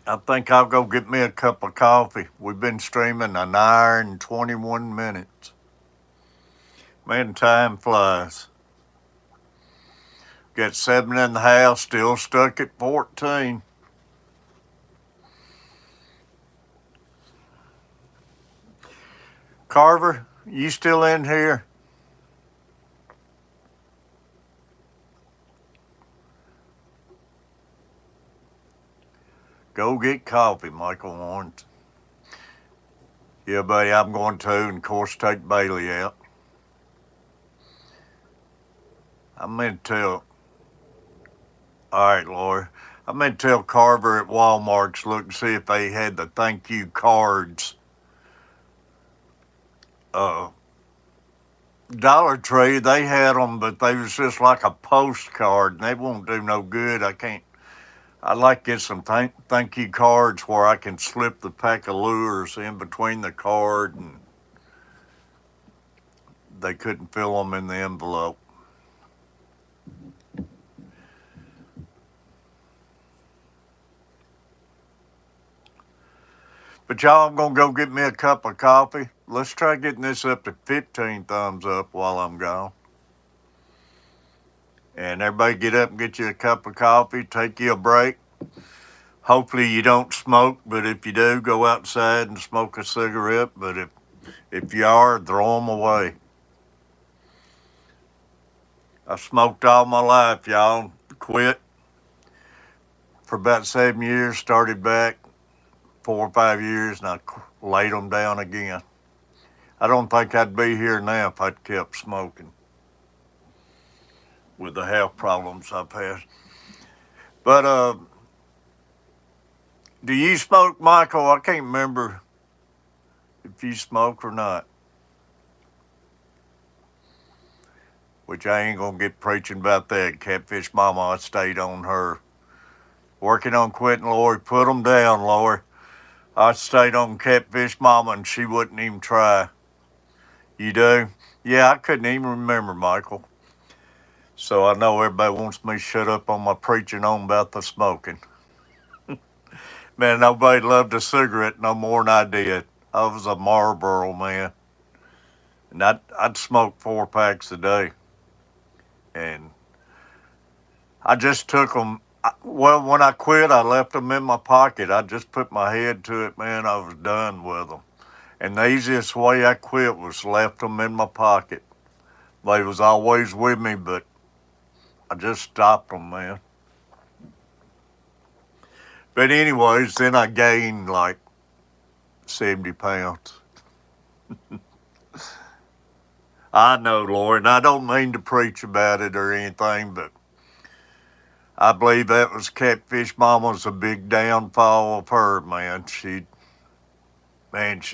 I think I'll go get me a cup of coffee. We've been streaming an hour and 21 minutes. Man, time flies. Got 7 in the house, still stuck at 14. Carver, you still in here? Go get coffee, Michael warns. Yeah, buddy, I'm going to, and of course take Bailey out. I meant to tell, all right, Lori. I meant to tell Carver at Walmart's look and see if they had the thank you cards. Dollar Tree, they had them, but they was just like a postcard, and they won't do no good. I'd like to get some thank you cards where I can slip the pack of lures in between the card, and they couldn't fill them in the envelope. But y'all, I'm going to go get me a cup of coffee. Let's try getting this up to 15 thumbs up while I'm gone. And everybody get up and get you a cup of coffee, take you a break. Hopefully you don't smoke, but if you do, go outside and smoke a cigarette. But if you are, throw them away. I smoked all my life, y'all. Quit for about 7 years, started back 4 or 5 years, and I laid them down again. I don't think I'd be here now if I'd kept smoking with the health problems I've had. But do you smoke, Michael? I can't remember if you smoke or not. Which I ain't gonna get preaching about that. Catfish Mama, I stayed on her. Working on quitting, Lori. Put them down, Lori. I stayed on Catfish Mama and she wouldn't even try. You do? Yeah, I couldn't even remember, Michael. So I know everybody wants me to shut up on my preaching on about the smoking. Man, nobody loved a cigarette no more than I did. I was a Marlboro man. And I'd smoke 4 packs a day. And I just took them. Well, when I quit, I left them in my pocket. I just put my head to it, man. I was done with them. And the easiest way I quit was left them in my pocket. They was always with me, but I just stopped them, man. But anyways, then I gained like 70 pounds. I know, Lord, and I don't mean to preach about it or anything, but I believe that was Catfish Mama's a big downfall of her, man. She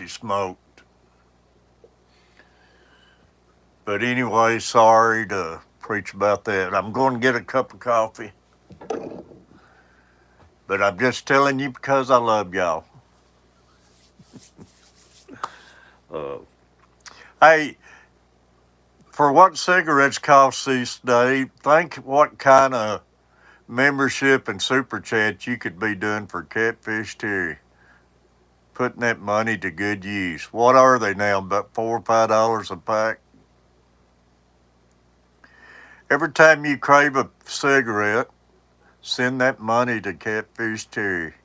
smoked. But anyway, sorry to preach about that. I'm going to get a cup of coffee. But I'm just telling you because I love y'all. Hey, for what cigarettes cost these days, think what kind of membership and super chat you could be doing for Catfish Terry. Putting that money to good use. What are they now? About $4 or $5 a pack? Every time you crave a cigarette, send that money to Catfish Terry.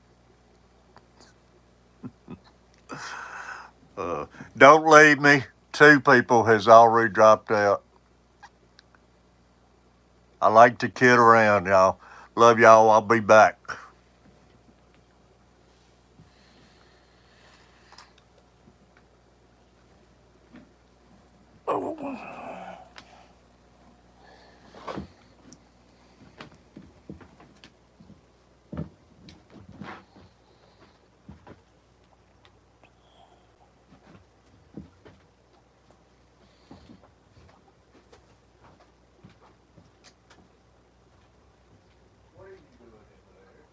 Don't leave me. 2 people has already dropped out. I like to kid around, y'all. Love y'all. I'll be back. What are you doing in there?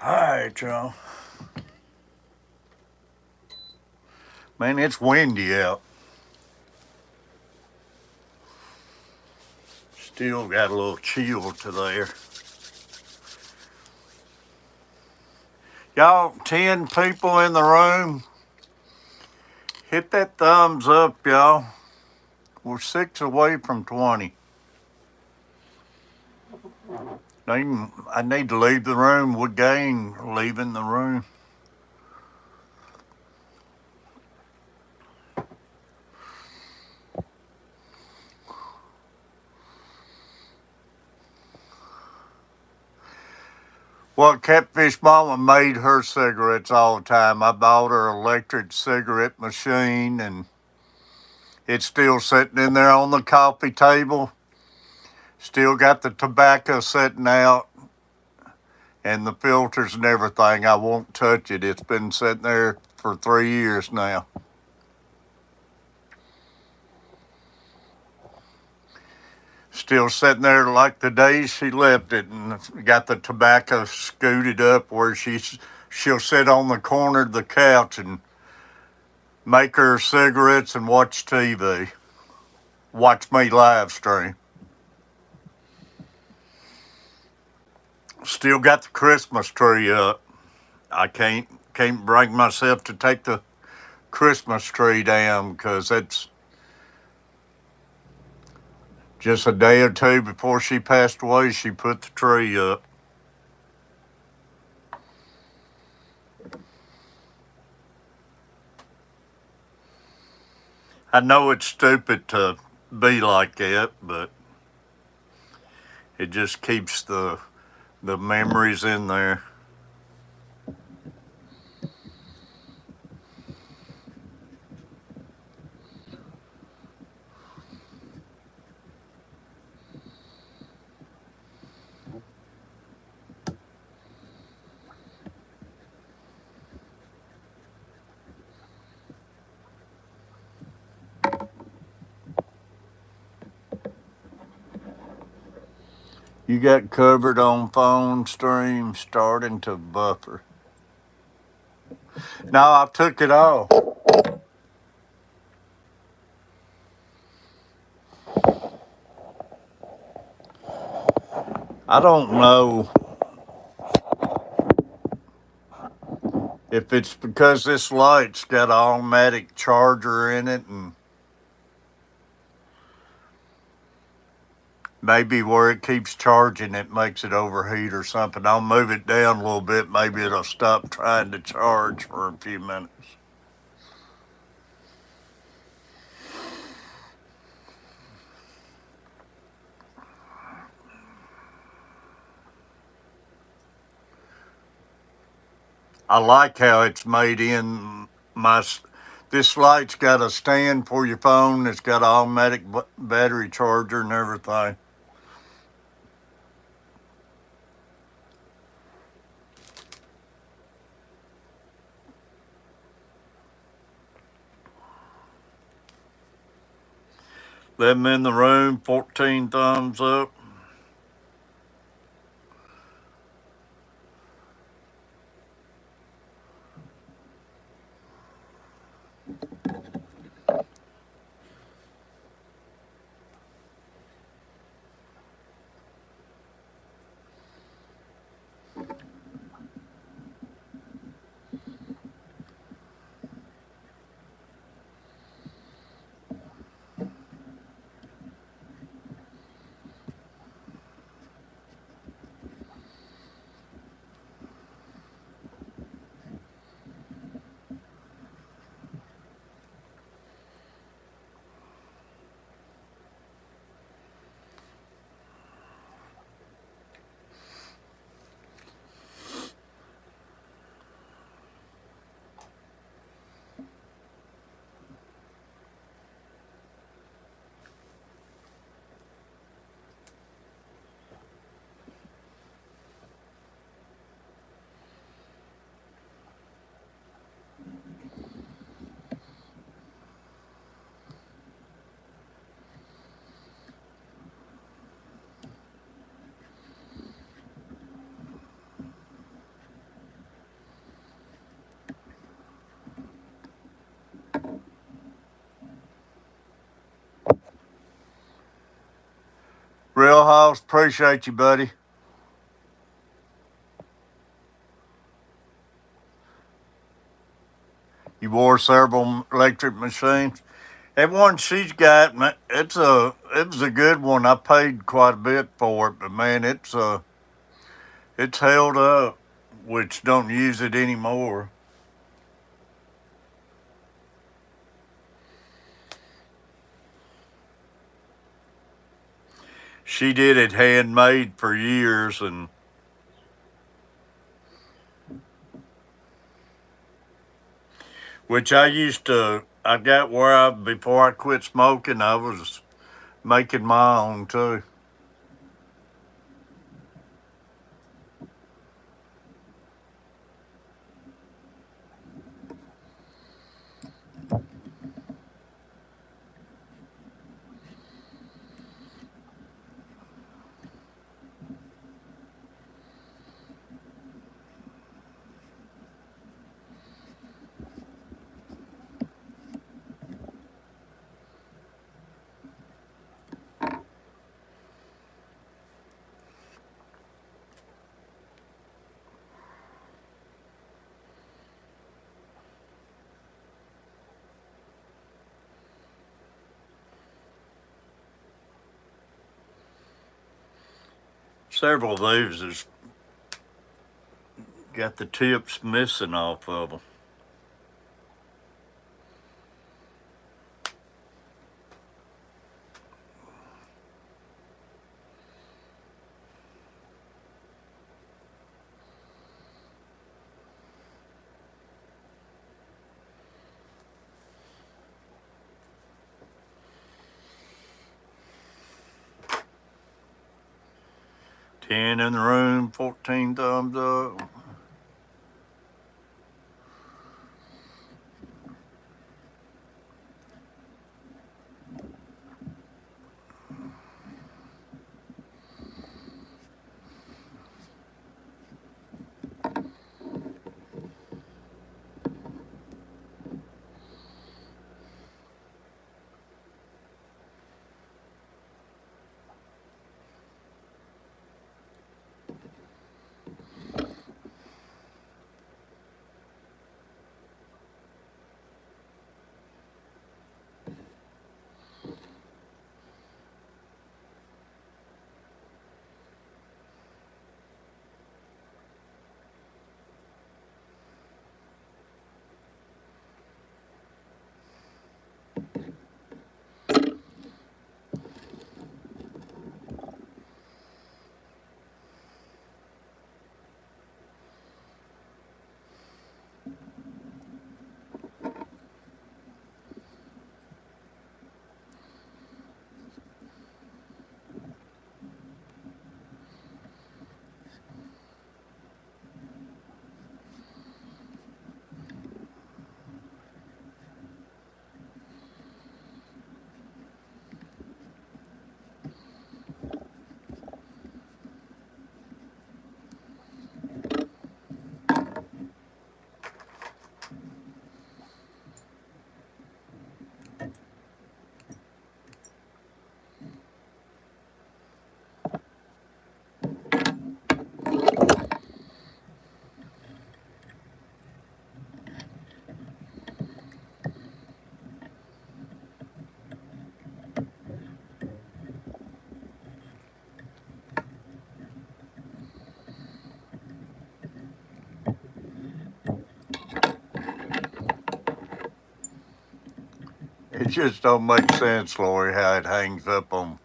Alright, y'all. Man, it's windy out. Still got a little chill to there. Y'all, 10 people in the room. Hit that thumbs up, y'all. We're 6 away from 20. I need to leave the room. We're gain leaving the room. Well, Catfish Mama made her cigarettes all the time. I bought her an electric cigarette machine, and it's still sitting in there on the coffee table. Still got the tobacco sitting out and the filters and everything. I won't touch it. It's been sitting there for 3 years now. Still sitting there like the day she left it, and got the tobacco scooted up where she'll sit on the corner of the couch and make her cigarettes and watch TV. Watch me live stream. Still got the Christmas tree up. I can't bring myself to take the Christmas tree down because it's just a day or two before she passed away. She put the tree up. I know it's stupid to be like that, but it just keeps the memories in there. You got covered on phone stream starting to buffer. No, I took it off. I don't know if it's because this light's got an automatic charger in it, and maybe where it keeps charging it makes it overheat or something. I'll move it down a little bit. Maybe it'll stop trying to charge for a few minutes. I like how it's made in this light's got a stand for your phone. It's got an automatic battery charger and everything. Let them in the room, 14 thumbs up. Real House, appreciate you, buddy. You wore several electric machines. That one she's got, it was a good one. I paid quite a bit for it, but man, it's held up, which don't use it anymore. She did it handmade for years, and which I got where before I quit smoking, I was making my own too. Several of these has got the tips missing off of them. Ten in the room, 14 thumbs up. It just don't make sense, Lori, how it hangs up on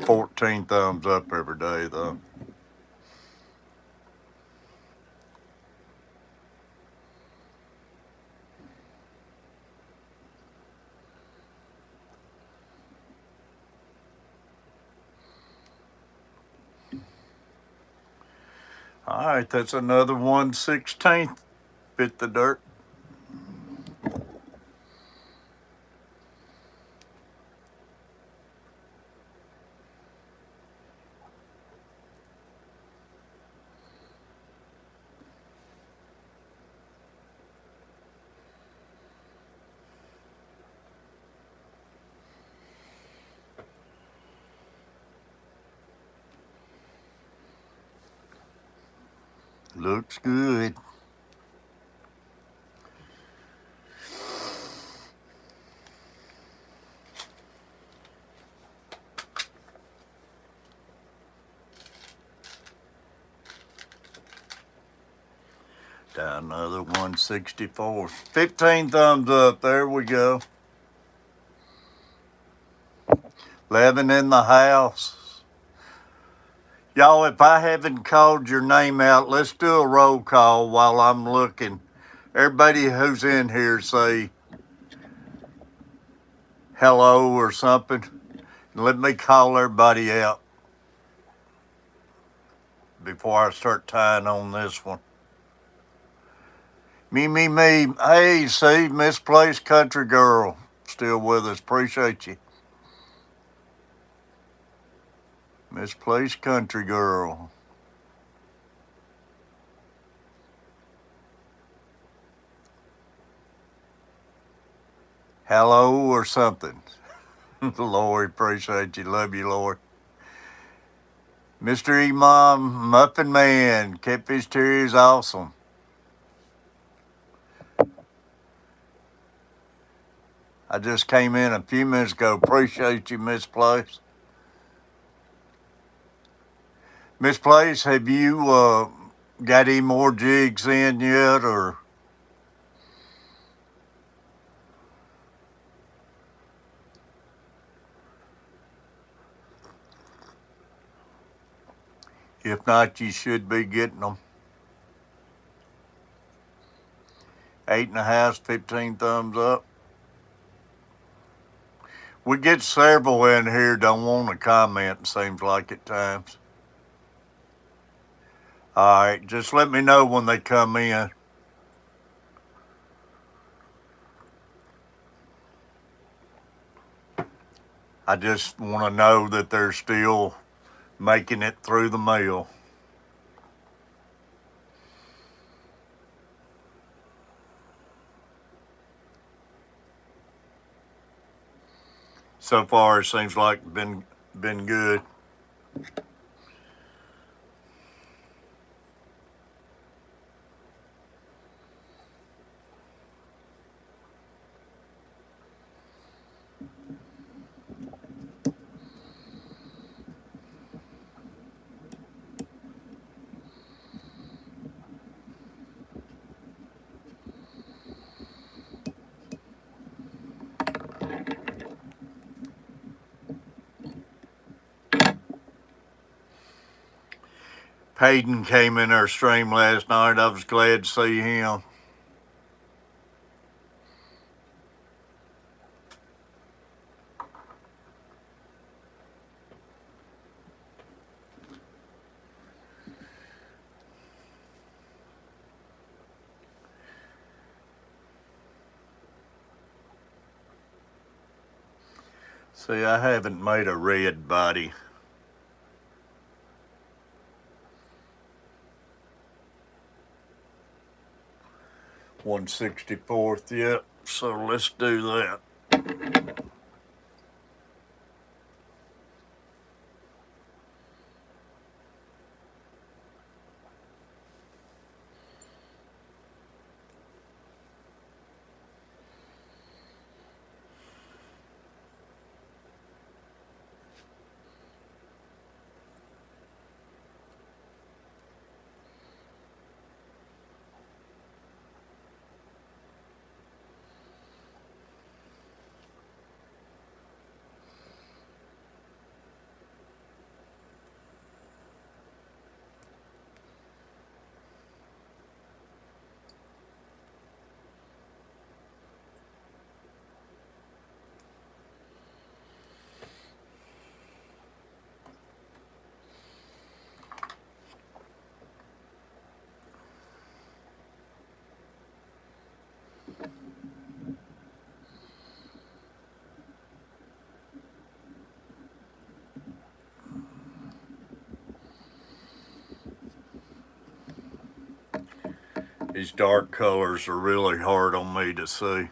14 thumbs up every day, though. All right, that's another 1/16th. Bit the dirt. Looks good. Down another 164. 15 thumbs up. There we go. 11 in the house. Y'all, if I haven't called your name out, let's do a roll call while I'm looking. Everybody who's in here say hello or something. Let me call everybody out before I start tying on this one. Me. Hey, see, Misplaced Country Girl still with us. Appreciate you. Misplaced Country Girl. Hello or something. Lord, appreciate you. Love you, Lord. Mr. Imam, Muffin Man, Catfish Terry is awesome. I just came in a few minutes ago. Appreciate you, Misplaced. Misplaced, have you got any more jigs in yet, or? If not, you should be getting them. 8.5, 15 thumbs up. We get several in here don't want to comment, it seems like at times. All right, just let me know when they come in. I just want to know that they're still making it through the mail. So far, it seems like been good. Payton came in our stream last night. I was glad to see him. See, I haven't made a red body. $164th yet, so let's do that. These dark colors are really hard on me to see.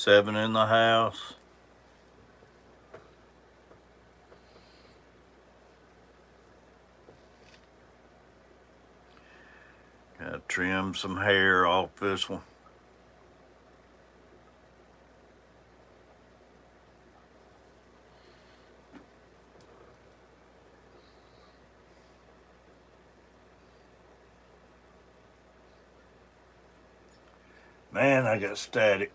7 in the house. Gotta trim some hair off this one. Man, I got static.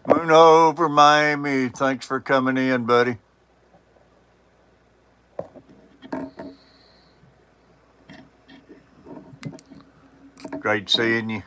Moon over Miami. Thanks for coming in, buddy. Great seeing you.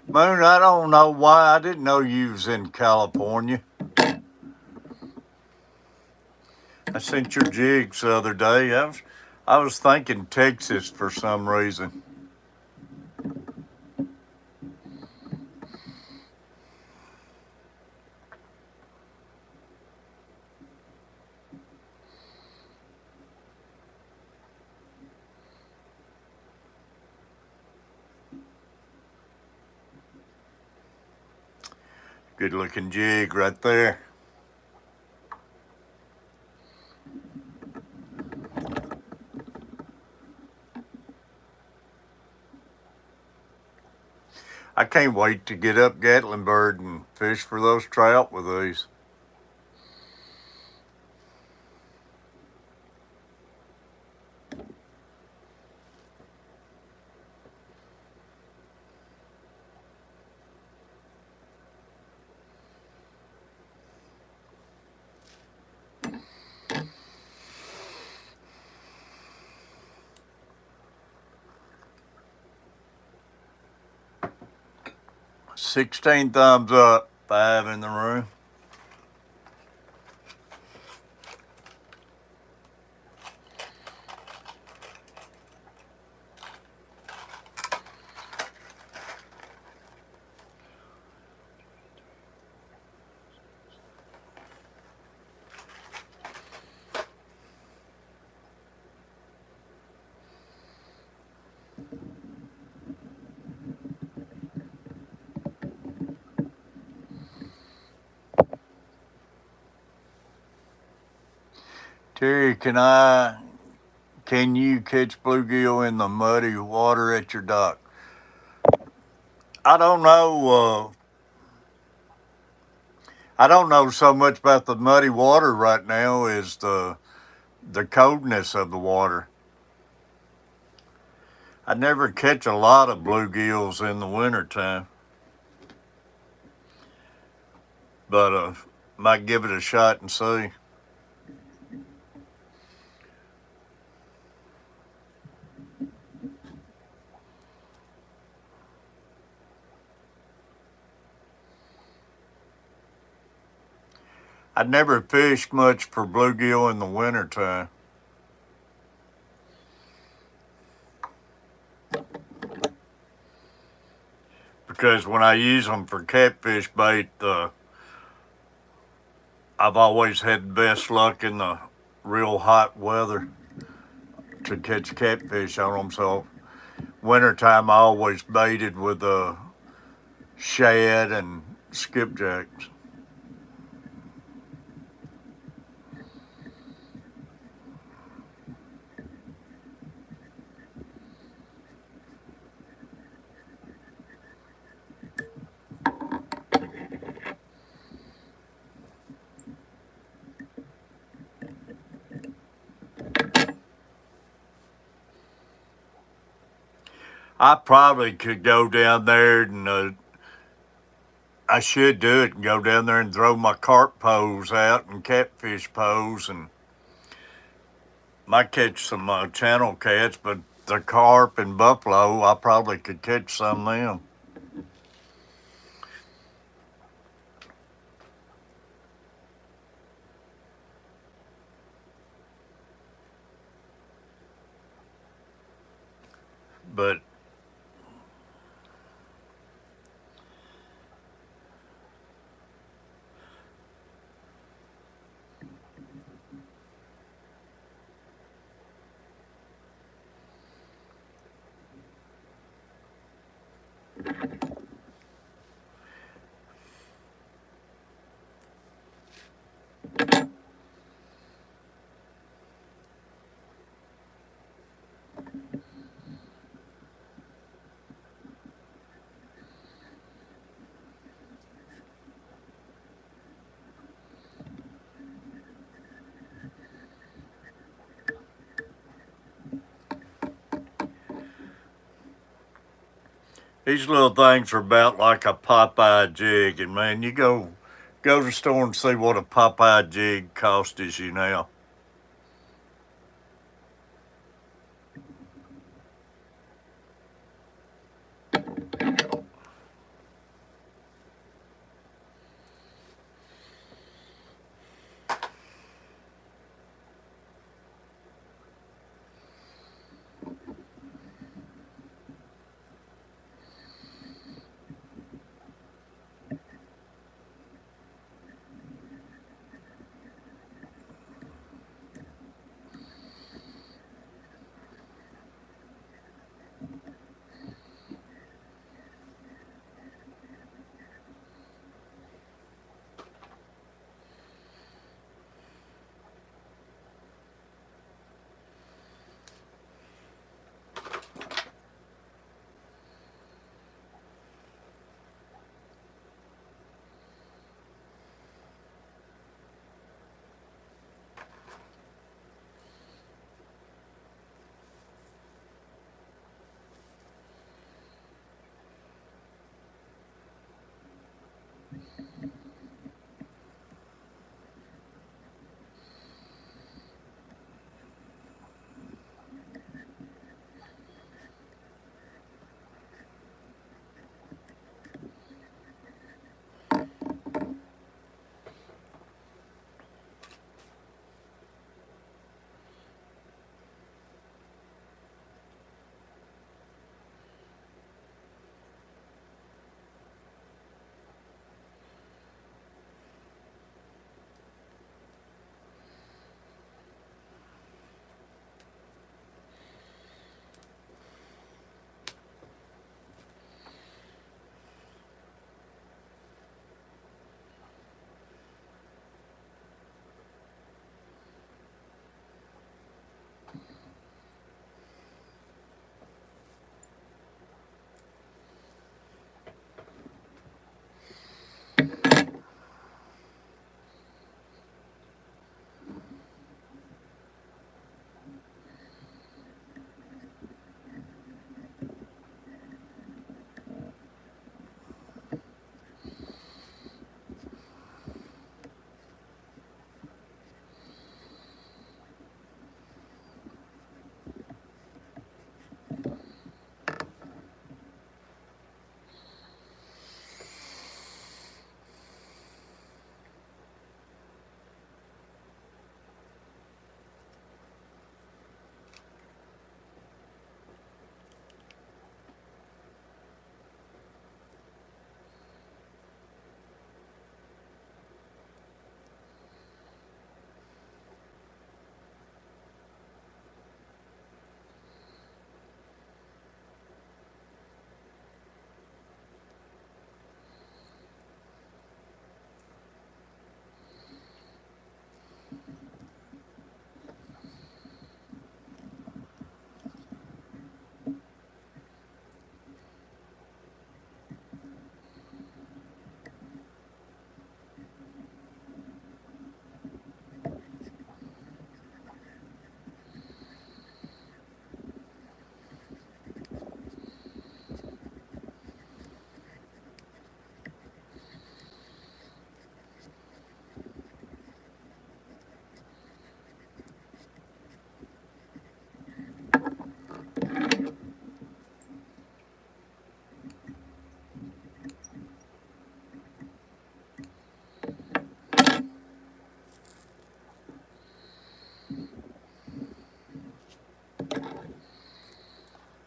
Moon, I don't know why. I didn't know you was in California. I sent your jigs the other day. I was thinking Texas for some reason. Good looking jig right there. I can't wait to get up Gatlinburg and fish for those trout with these. $16 thumbs up, 5 in the room. Terry, can you catch bluegill in the muddy water at your dock? I don't know. I don't know so much about the muddy water right now as the coldness of the water. I never catch a lot of bluegills in the wintertime, but might give it a shot and see. I never fished much for bluegill in the wintertime. Because when I use them for catfish bait, I've always had the best luck in the real hot weather to catch catfish on them. So wintertime I always baited with shad and skipjacks. I probably could go down there and I should do it and go down there and throw my carp pose out and catfish pose and might catch some channel cats, but the carp and buffalo, I probably could catch some of them. But these little things are about like a Popeye jig, and man, you go to the store and see what a Popeye jig costs you now.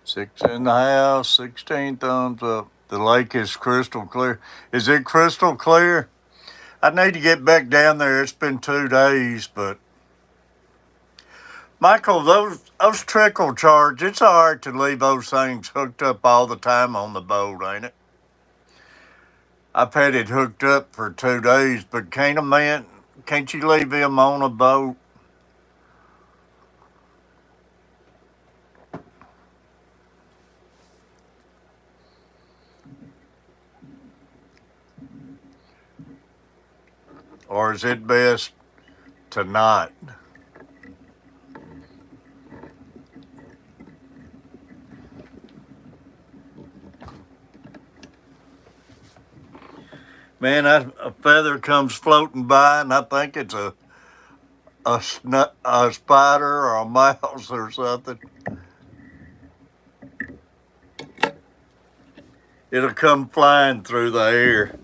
Six in the house, 16 thumbs up. The lake is crystal clear. Is it crystal clear? I need to get back down there. It's been 2 days, but Michael, those trickle charge, it's hard to leave those things hooked up all the time on the boat, ain't it? I've had it hooked up for 2 days, but can't you leave him on a boat? Or is it best to not? Man, a feather comes floating by, and I think it's a spider or a mouse or something. It'll come flying through the air.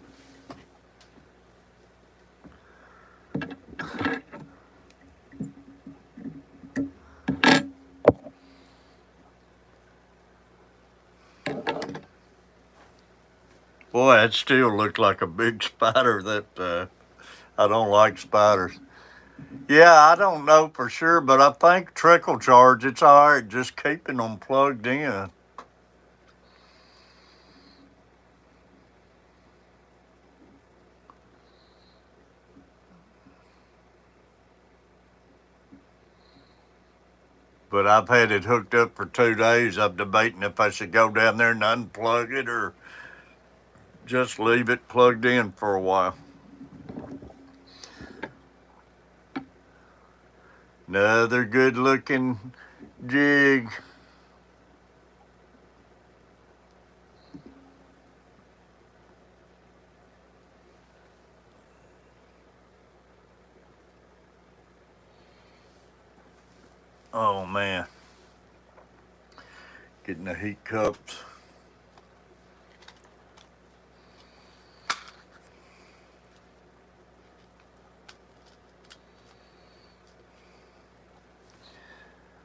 Boy, that still looked like a big spider. I don't like spiders. Yeah, I don't know for sure, but I think trickle charge, it's all right just keeping them plugged in. But I've had it hooked up for 2 days. I'm debating if I should go down there and unplug it or just leave it plugged in for a while. Another good looking jig. Oh man, getting the heat cups.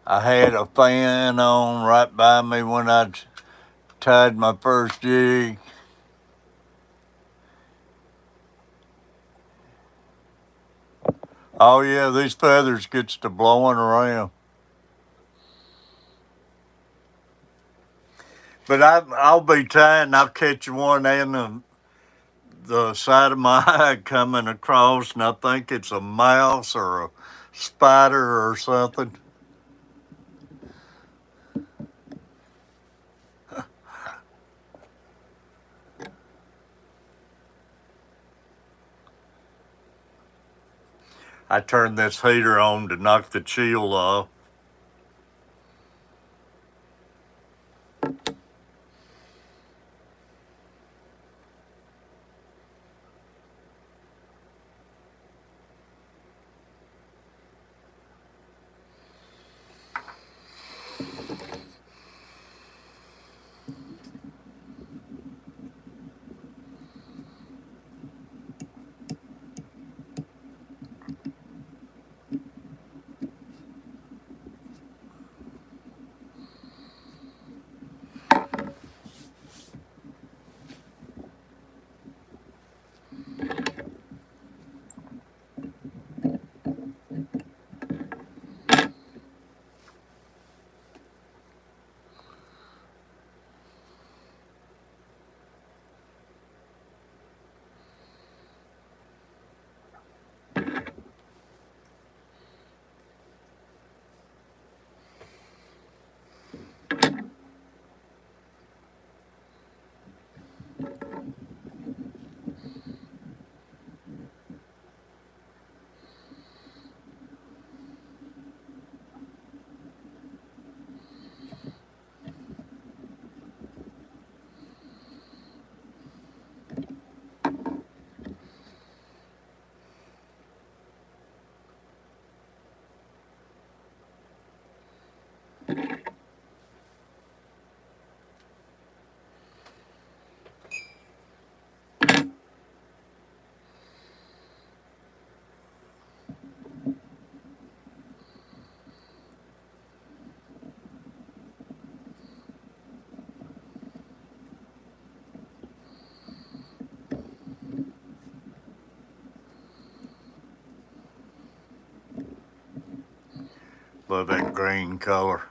I had a fan on right by me when I tied my first jig. Oh yeah, these feathers gets to blowing around. But I'll be tying, I'll catch one in the side of my eye coming across, and I think it's a mouse or a spider or something. I turned this heater on to knock the chill off. Love that green color.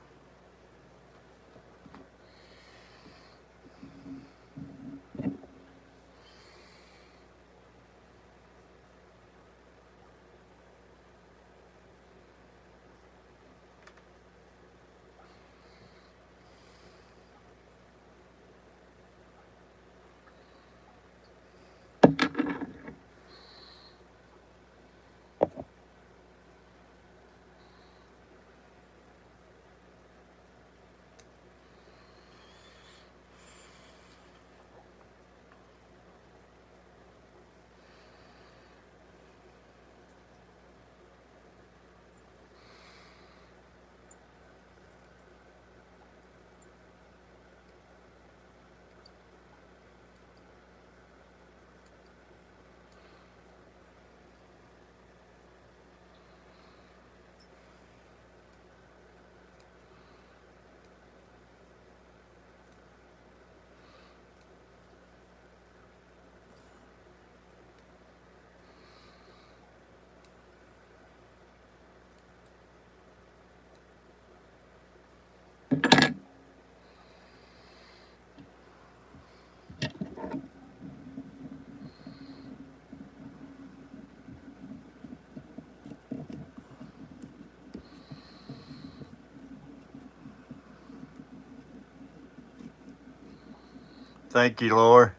Thank you, Lord.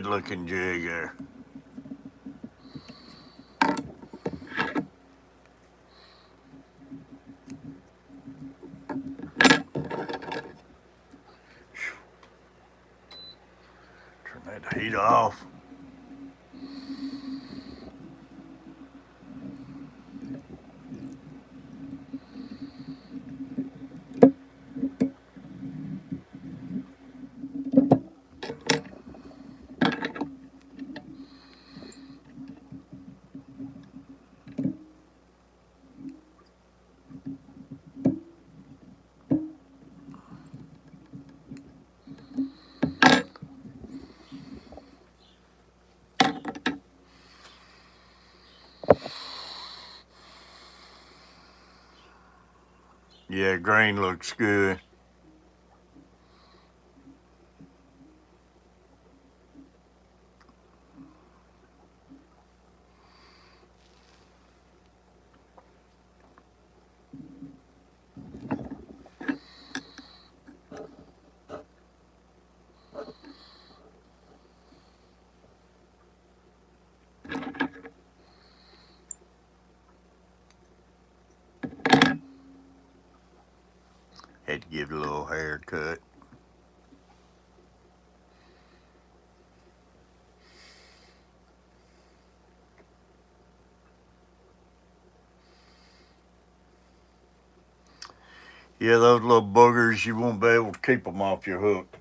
looking jig there. Turn that heat off. Yeah, grain looks good. Had to give it a little haircut. Yeah, those little boogers, you won't be able to keep them off your hook.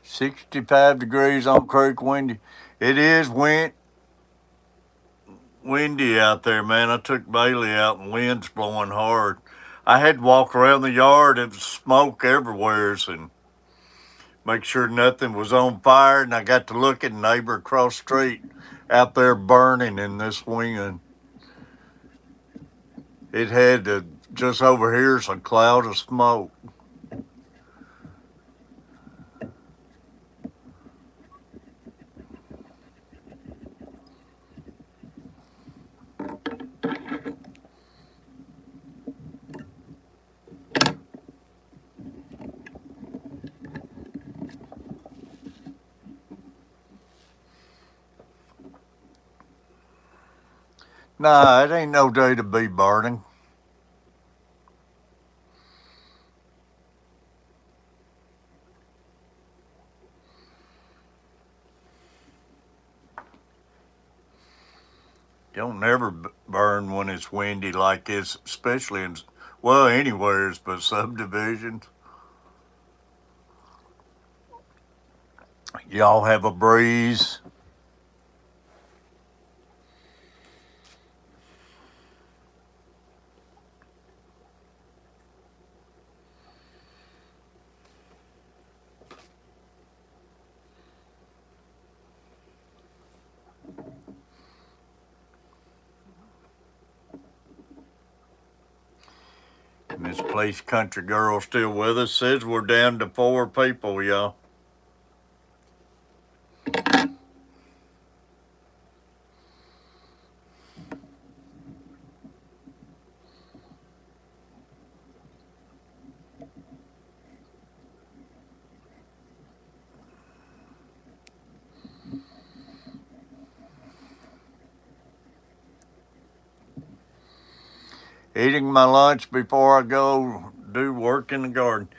$65 on creek, windy. It is windy out there, man. I took Bailey out and wind's blowing hard. I had to walk around the yard and smoke everywhere and make sure nothing was on fire. And I got to look at a neighbor across the street out there burning in this wind. It had just over here's a cloud of smoke. Nah, it ain't no day to be burning. Don't never burn when it's windy like this, especially in, well, anywheres but subdivisions. Y'all have a breeze. Miss Place Country Girl still with us. Says we're down to 4 people, y'all. Eating my lunch before I go do work in the garden.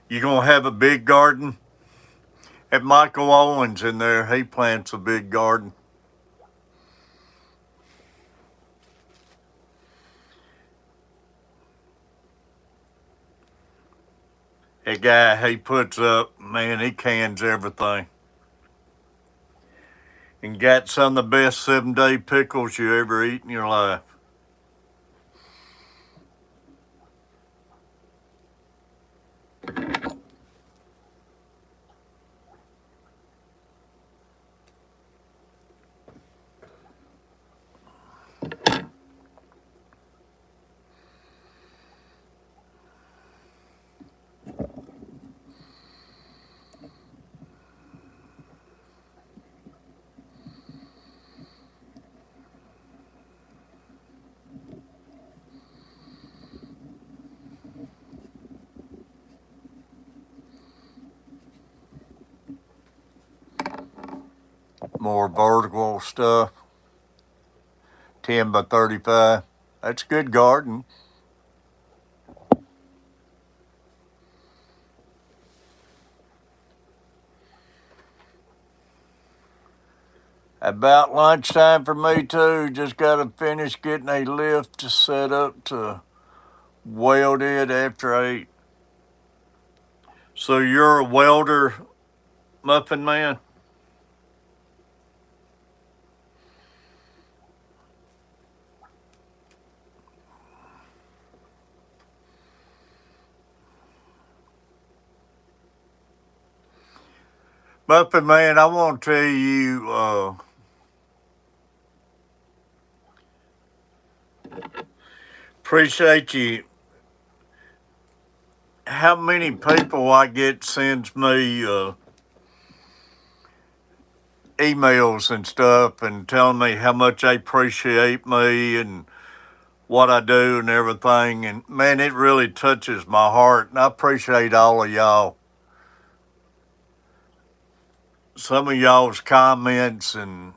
You gonna have a big garden? At Michael Owens in there, he plants a big garden. That guy, he puts up, man, he cans everything. and got some of the best 7-day pickles you ever eat in your life. More vertical stuff. 10 by 35. That's good garden. About lunchtime for me too. Just got to finish getting a lift set up to weld it after I eat. So you're a welder, Muffin Man? Muffin Man, I want to tell you, appreciate you. How many people I get sends me emails and stuff and telling me how much they appreciate me and what I do and everything. And man, it really touches my heart. And I appreciate all of y'all. Some of y'all's comments and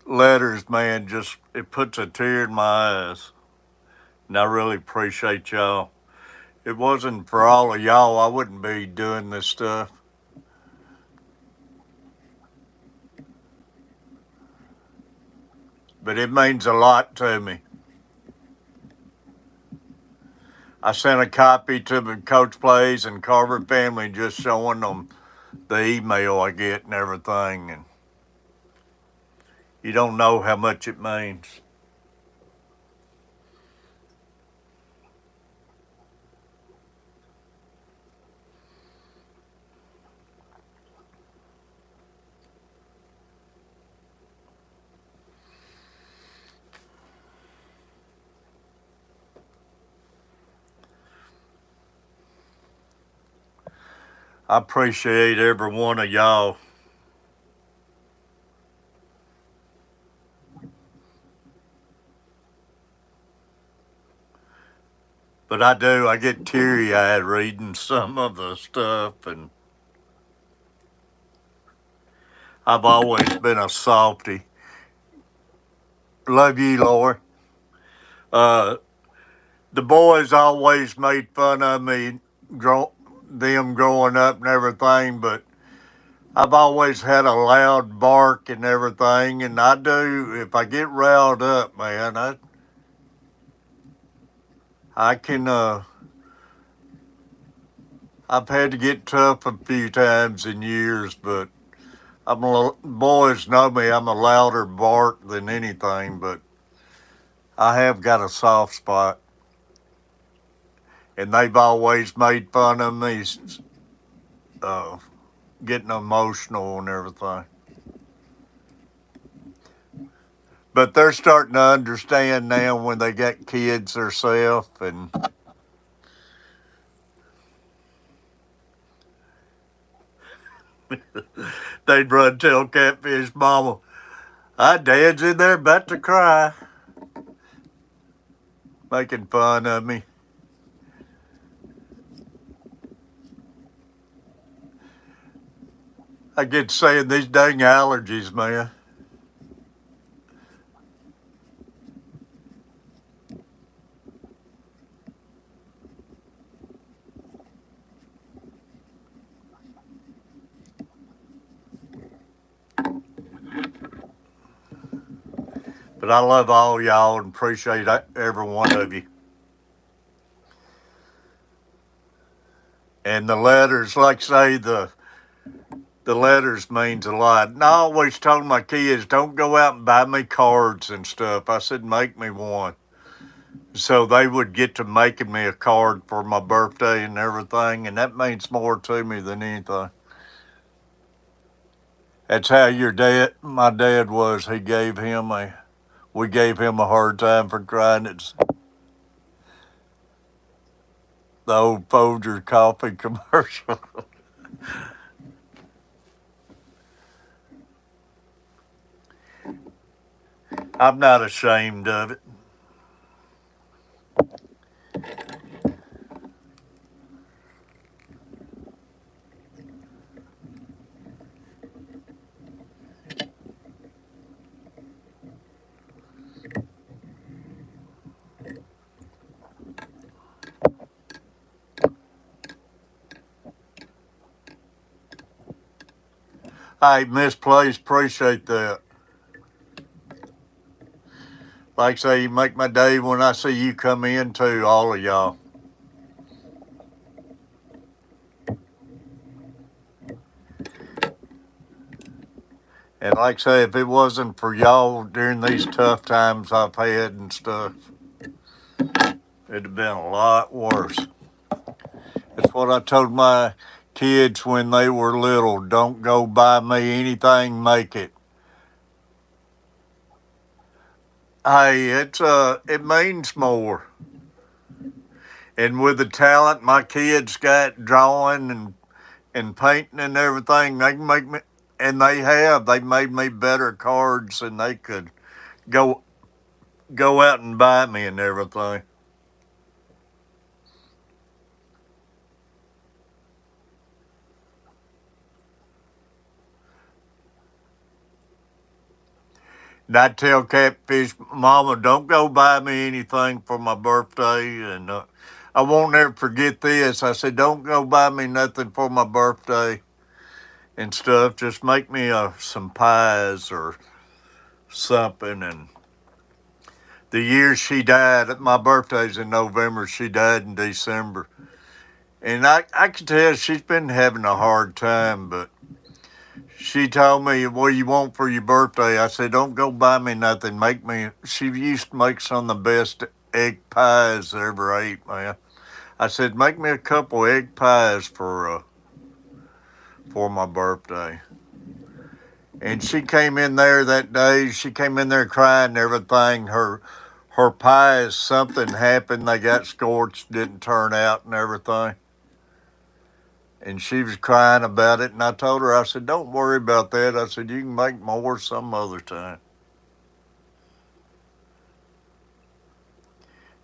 letters, man, just it puts a tear in my eyes. And I really appreciate y'all. If it wasn't for all of y'all, I wouldn't be doing this stuff. But it means a lot to me. I sent a copy to the Coach Plays and Carver family just showing them the email I get and everything. And you don't know how much it means. I appreciate every one of y'all. But I do, I get teary-eyed reading some of the stuff, and I've always been a softy. Love you, Lord. The boys always made fun of me, them growing up and everything, but I've always had a loud bark and everything, and I do, if I get riled up, man, I can, I've had to get tough a few times in years, but boys know me, I'm a louder bark than anything, but I have got a soft spot. And they've always made fun of me getting emotional and everything. But they're starting to understand now when they got kids themselves, and they'd run tell Catfish mama, Dad's in there about to cry, making fun of me. I get saying these dang allergies, man. But I love all y'all and appreciate every one of you. And the letters, like say, the The letters means a lot. And I always told my kids, don't go out and buy me cards and stuff. I said, make me one. So they would get to making me a card for my birthday and everything, and that means more to me than anything. That's how my dad was. We gave him a hard time for crying. It's the old Folgers coffee commercial. I'm not ashamed of it. Hey, Miss Place, appreciate that. Like I say, you make my day when I see you come in too, all of y'all. And like I say, if it wasn't for y'all during these tough times I've had and stuff, it'd have been a lot worse. That's what I told my kids when they were little. Don't go buy me anything, make it. Hey, it means more. And with the talent my kids got drawing and painting and everything, they can make me, and they made me better cards than they could go out and buy me and everything. And I tell Catfish, Mama, don't go buy me anything for my birthday. And I won't ever forget this. I said, don't go buy me nothing for my birthday and stuff. Just make me some pies or something. And the year she died, my birthday's in November, she died in December. And I could tell she's been having a hard time, but she told me, what do you want for your birthday? I said, don't go buy me nothing. She used to make some of the best egg pies I ever ate, man. I said, make me a couple egg pies for my birthday. And she came in there that day. She came in there crying and everything. Her pies, something happened. They got scorched, didn't turn out and everything. And she was crying about it. And I told her, I said, don't worry about that. I said, you can make more some other time.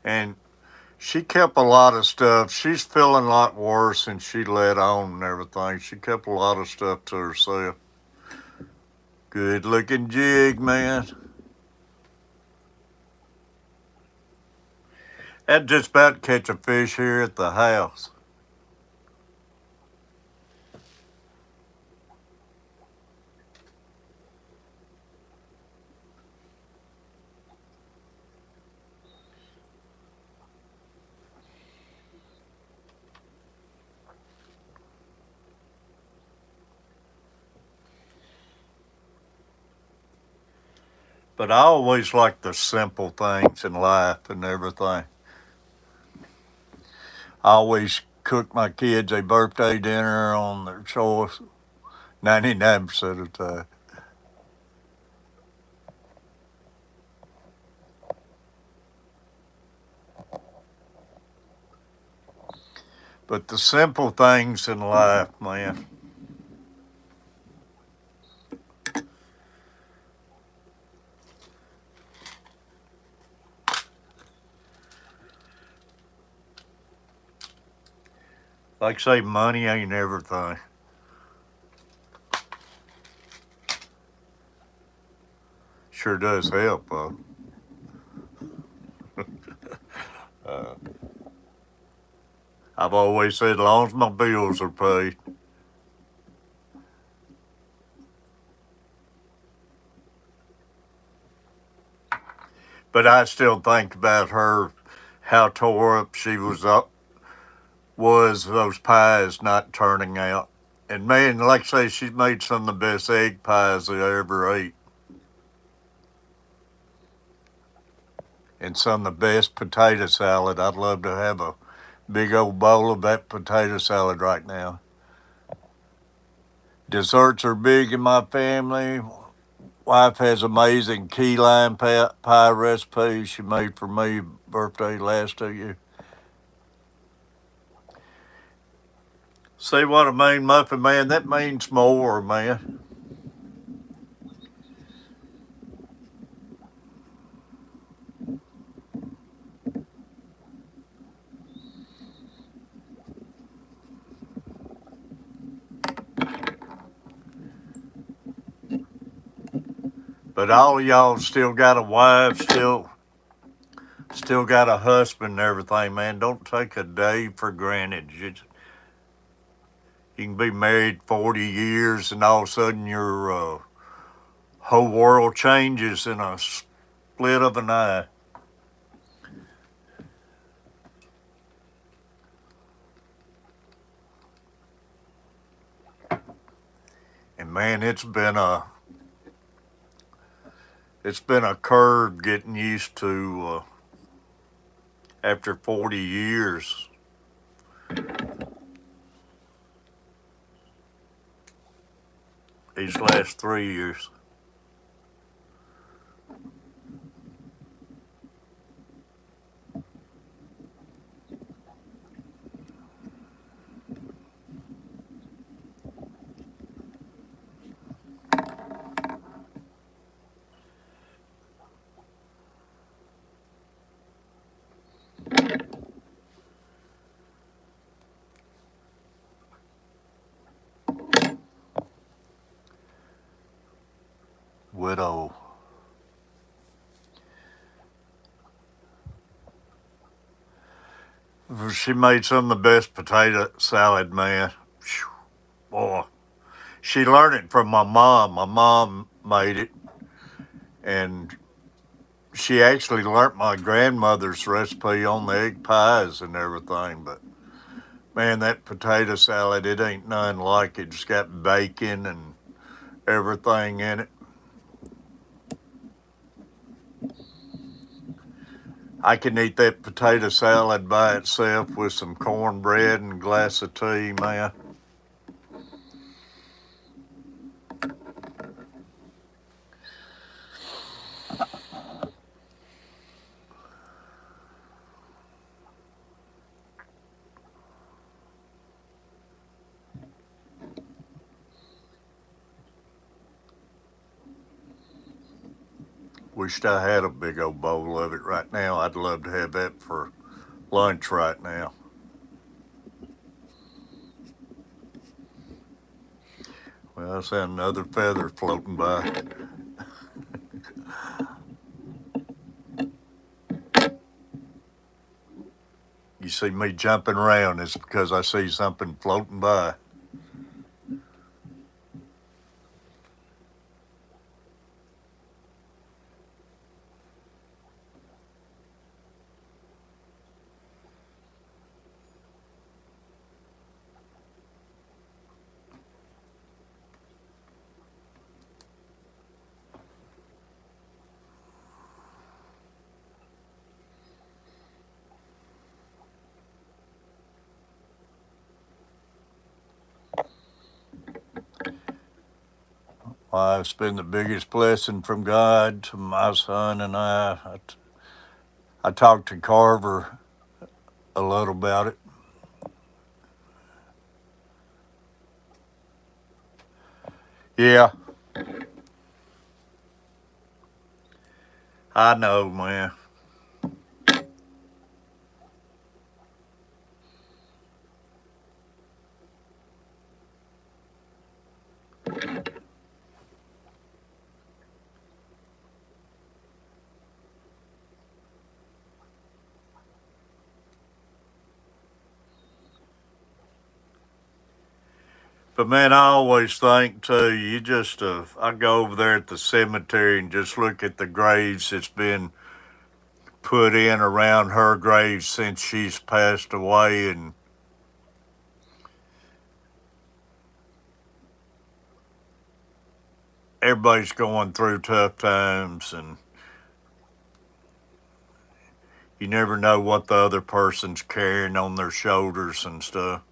And she kept a lot of stuff. She's feeling a lot worse than she let on and everything. She kept a lot of stuff to herself. Good looking jig, man. I'd just about catch a fish here at the house. But I always like the simple things in life and everything. I always cook my kids a birthday dinner on their choice 99% of the time. But the simple things in life, man. Like I say, money ain't everything. Sure does help, though. I've always said, as long as my bills are paid. But I still think about her, how tore up she was those pies not turning out And man, like I say, she's made some of the best egg pies I ever ate. And some of the best potato salad. I'd love to have a big old bowl of that potato salad right now. Desserts are big in my family. Wife has amazing key lime pie recipes she made for me birthday last year. See what I mean, Muffin Man? That means more, man. But all of y'all still got a wife, still got a husband and everything, man. Don't take a day for granted. You can be married 40 years and all of a sudden your whole world changes in a split of an eye. And man, it's been a curve getting used to after 40 years. These last 3 years. Widow. She made some of the best potato salad, man. Whew, boy. She learned it from my mom. My mom made it, and she actually learnt my grandmother's recipe on the egg pies and everything. But man, that potato salad, it ain't none like it. It's got bacon and everything in it. I can eat that potato salad by itself with some cornbread and a glass of tea, man. Wished I had a big old bowl of it right now. I'd love to have that for lunch right now. Well, I see another feather floating by. You see me jumping around, it's because I see something floating by. Well, it's been the biggest blessing from God to my son and I talked to Carver a little about it. Yeah, I know, man. But man, I always think too, I go over there at the cemetery and just look at the graves that's been put in around her grave since she's passed away, and everybody's going through tough times, and you never know what the other person's carrying on their shoulders and stuff.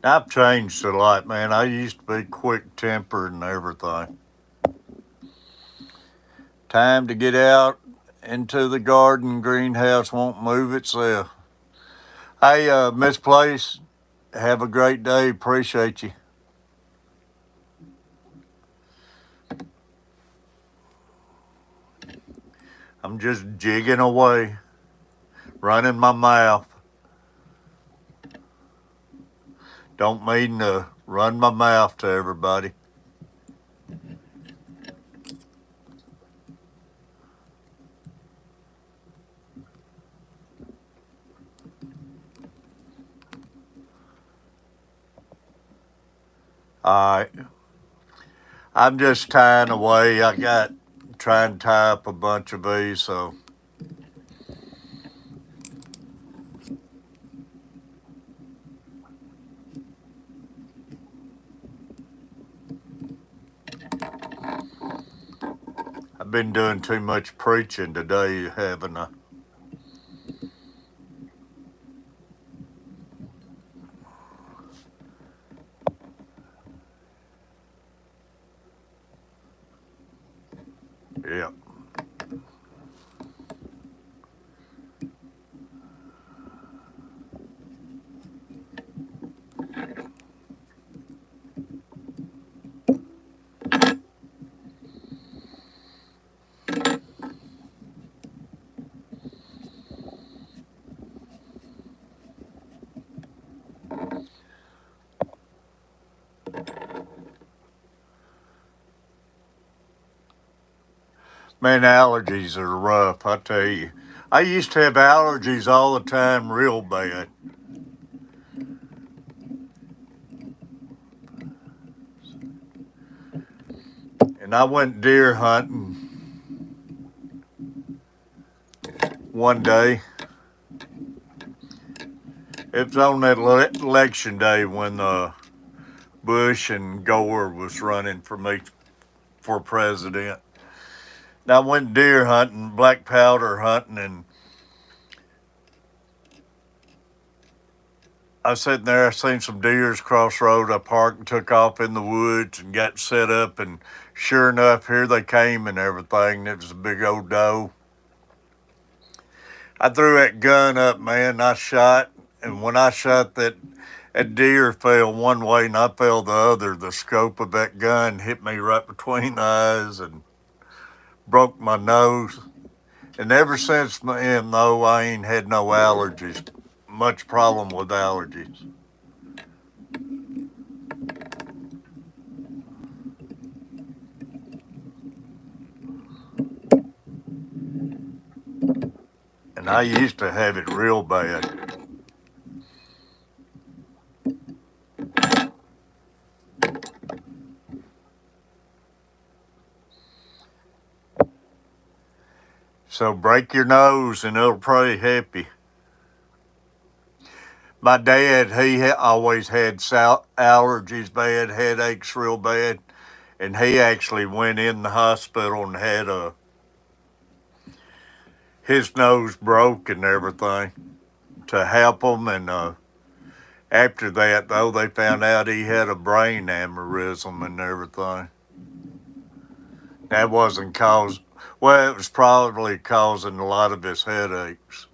I've changed a lot, man. I used to be quick-tempered and everything. Time to get out into the garden. Greenhouse won't move itself. Hey, Miss Place, have a great day. Appreciate you. I'm just jigging away, running my mouth. Don't mean to run my mouth to everybody. All right. I'm just tying away. I got trying to tie up a bunch of these, so. I've been doing too much preaching today, haven't I? Yeah. Man, allergies are rough, I tell you. I used to have allergies all the time, real bad. And I went deer hunting one day. It was on that election day when Bush and Gore was running for me for president. And I went deer hunting, black powder hunting, and I was sitting there, I seen some deers cross road. I parked and took off in the woods and got set up, and sure enough, here they came and everything. It was a big old doe. I threw that gun up, man, and I shot, and when I shot that deer fell one way and I fell the other. The scope of that gun hit me right between the eyes and broke my nose. And ever since then, though, I ain't had no allergies, much problem with allergies. And I used to have it real bad. So break your nose and it'll probably help you. My dad, he always had allergies bad, headaches real bad. And he actually went in the hospital and had his nose broke and everything to help him. And after that, though, they found out he had a brain aneurysm and everything. That wasn't well, it was probably causing a lot of his headaches.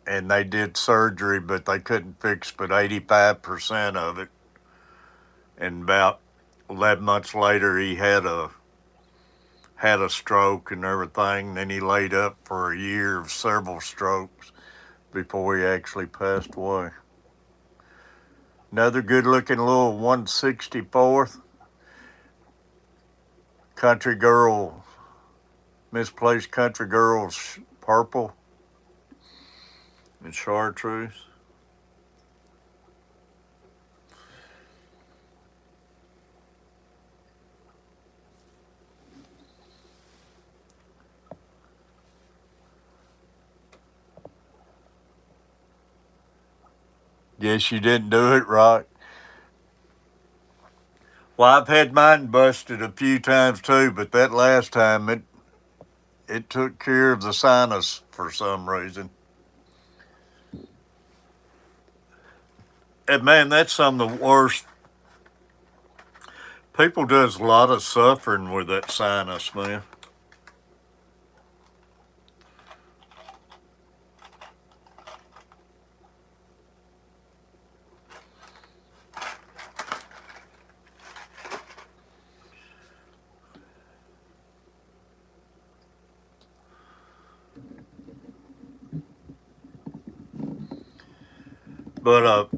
And they did surgery, but they couldn't fix but 85% of it. And about 11 months later, he had a stroke and everything. Then he laid up for a year of several strokes before he actually passed away. Another good looking little 164th. Country Girl, Misplaced Country Girl's purple and chartreuse. Guess you didn't do it right. Well, I've had mine busted a few times too, but that last time it took care of the sinus for some reason. And man, that's some of the worst. People does a lot of suffering with that sinus, man. But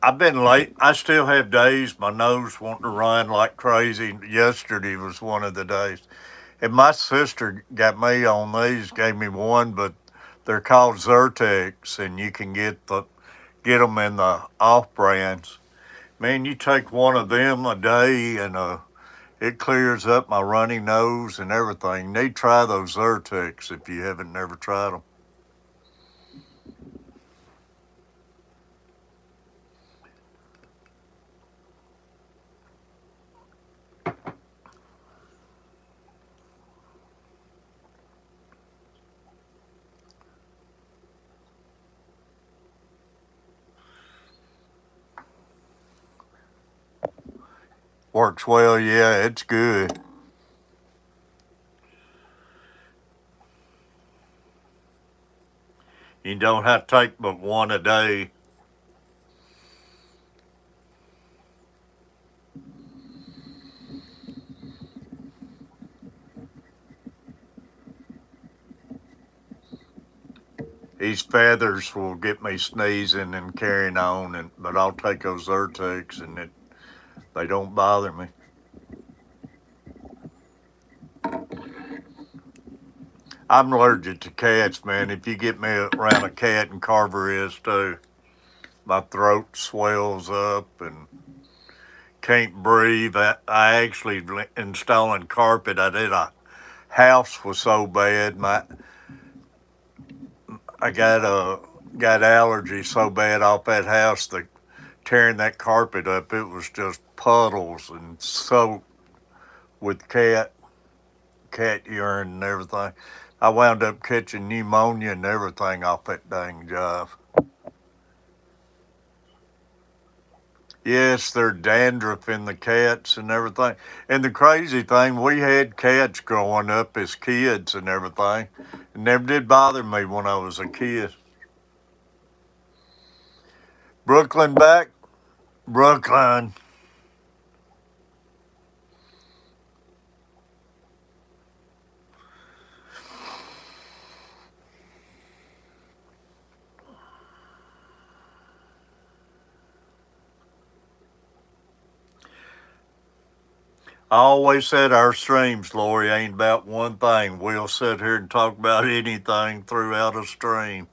I've been late. I still have days my nose wanting to run like crazy. Yesterday was one of the days. And my sister got me on these, gave me one, but they're called Zyrtex, and you can get them in the off brands. Man, you take one of them a day, and it clears up my runny nose and everything. You need to try those Zyrtex if you haven't never tried them. Works well, yeah, it's good. You don't have to take but one a day. These feathers will get me sneezing and carrying on, but I'll take those Zyrtex and they don't bother me. I'm allergic to cats, man. If you get me around a cat, and Carver is too, my throat swells up and can't breathe. I actually installing carpet. I did a house was so bad. I got allergies so bad off that house that tearing that carpet up, it was just puddles and soaked with cat urine and everything. I wound up catching pneumonia and everything off that dang job. Yes, they're dandruff in the cats and everything. And the crazy thing, we had cats growing up as kids and everything. It never did bother me when I was a kid. Brooklyn back? Brooklyn. I always said our streams, Lori, ain't about one thing. We'll sit here and talk about anything throughout a stream.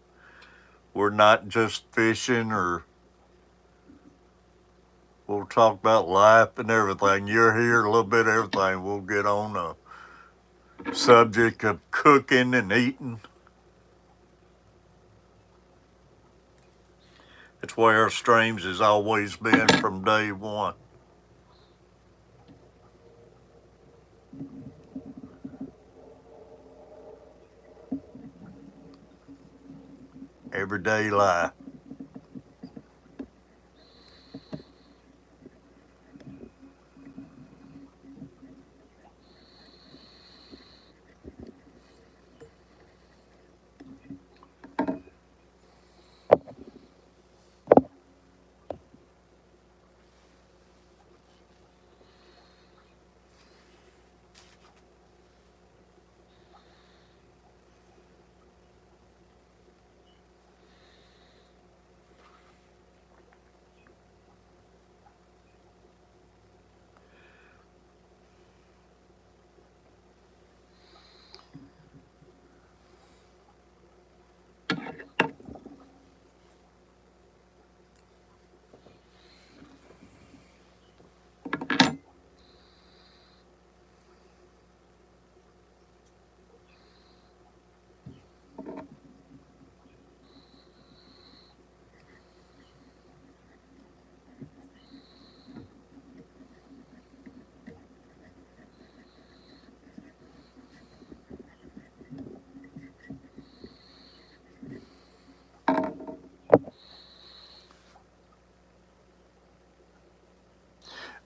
We're not just fishing, or we'll talk about life and everything. You're here, a little bit of everything. We'll get on the subject of cooking and eating. It's where our streams has always been from day one. Everyday life.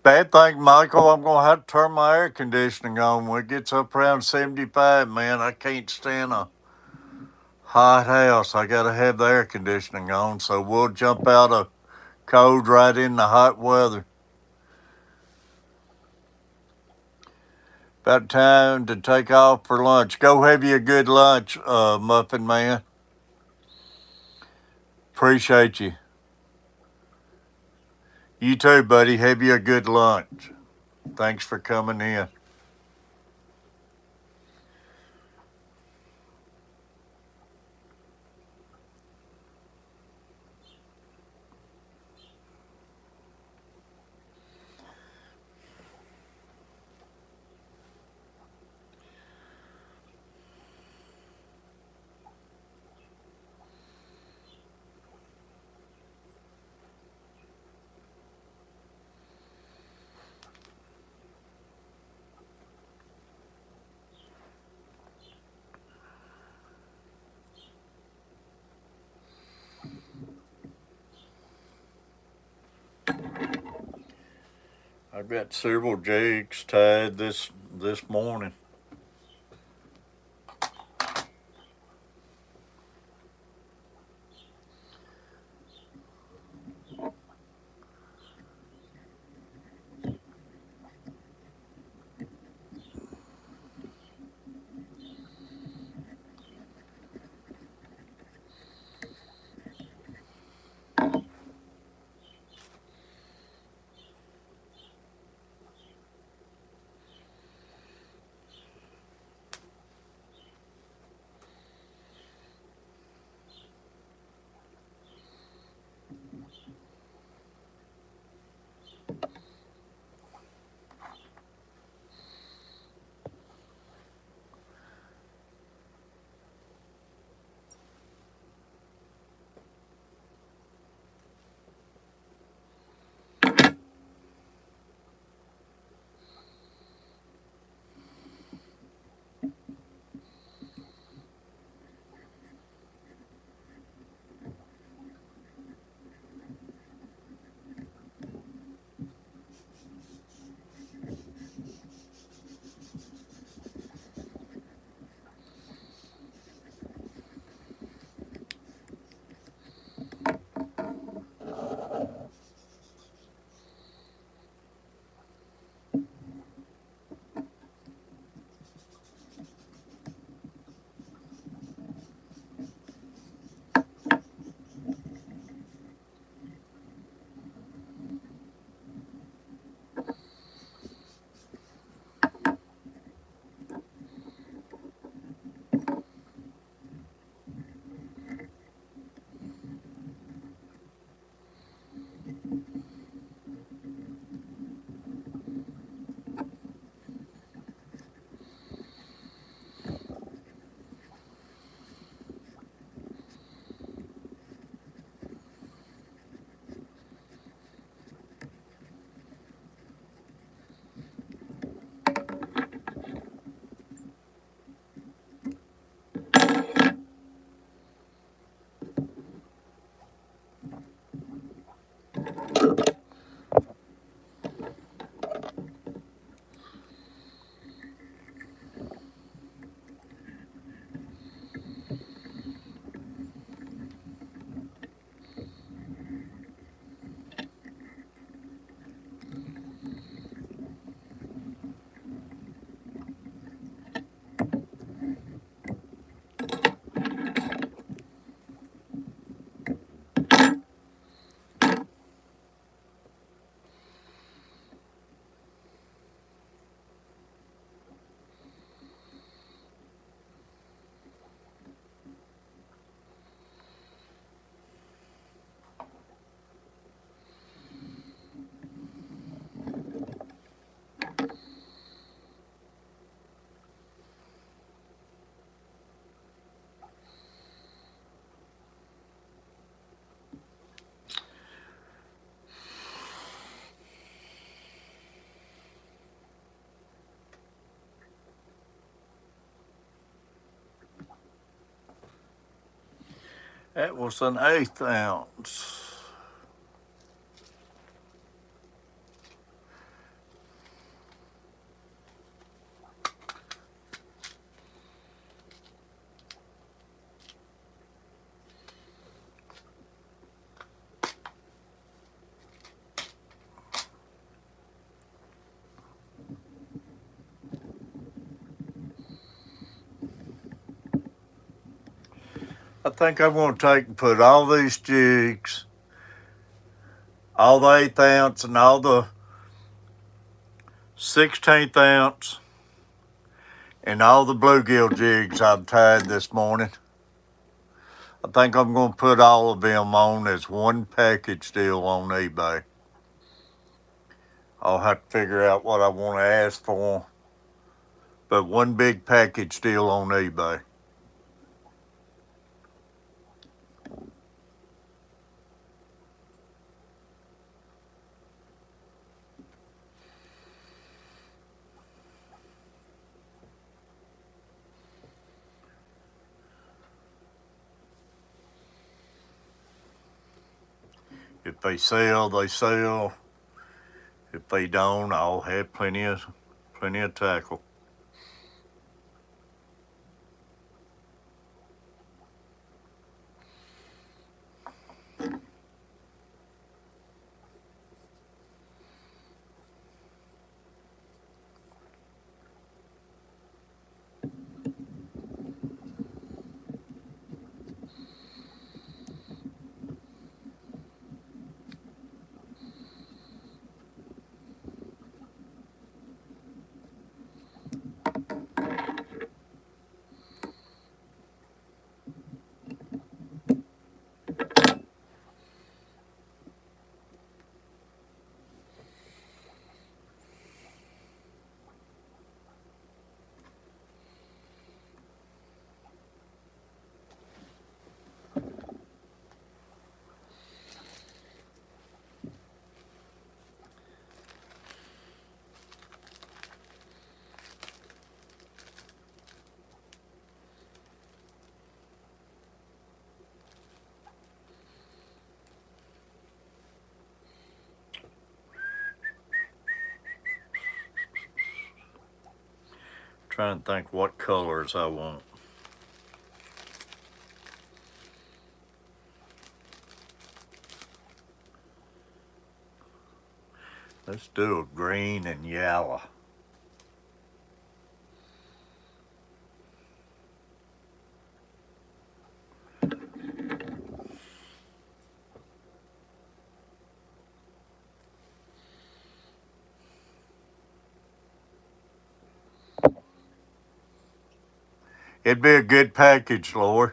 Bad thing, Michael, I'm going to have to turn my air conditioning on when it gets up around 75, man. I can't stand a hot house. I got to have the air conditioning on, so we'll jump out of cold right into hot weather. About time to take off for lunch. Go have you a good lunch, Muffin Man. Appreciate you. You too, buddy. Have you a good lunch. Thanks for coming in. I've got several jigs tied this morning. That was an 1/8 ounce. I think I'm going to take and put all these jigs, all the 1/8 ounce and all the 1/16 ounce, and all the bluegill jigs I've tied this morning. I think I'm going to put all of them on as one package deal on eBay. I'll have to figure out what I want to ask for, but one big package deal on eBay. If they sell, they sell. If they don't, I'll have plenty of tackle. Trying to think what colors I want. Let's do a green and yellow. It'd be a good package, Lord.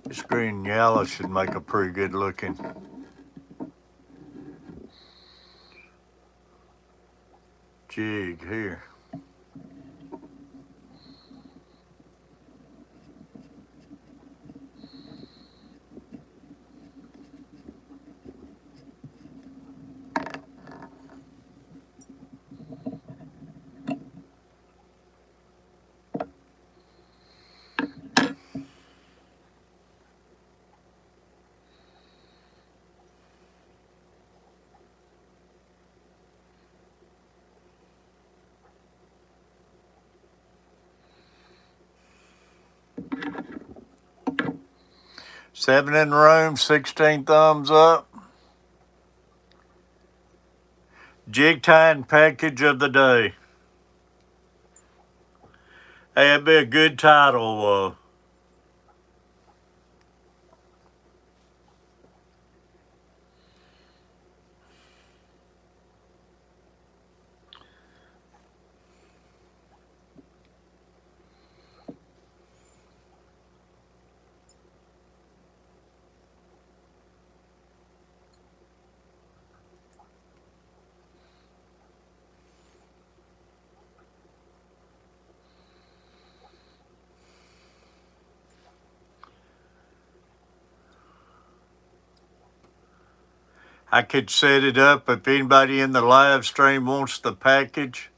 This green and yellow should make a pretty good looking jig here. Seven in the room, 16 thumbs up. Jig tying package of the day. Hey, that'd be a good title. I could set it up if anybody in the live stream wants the package.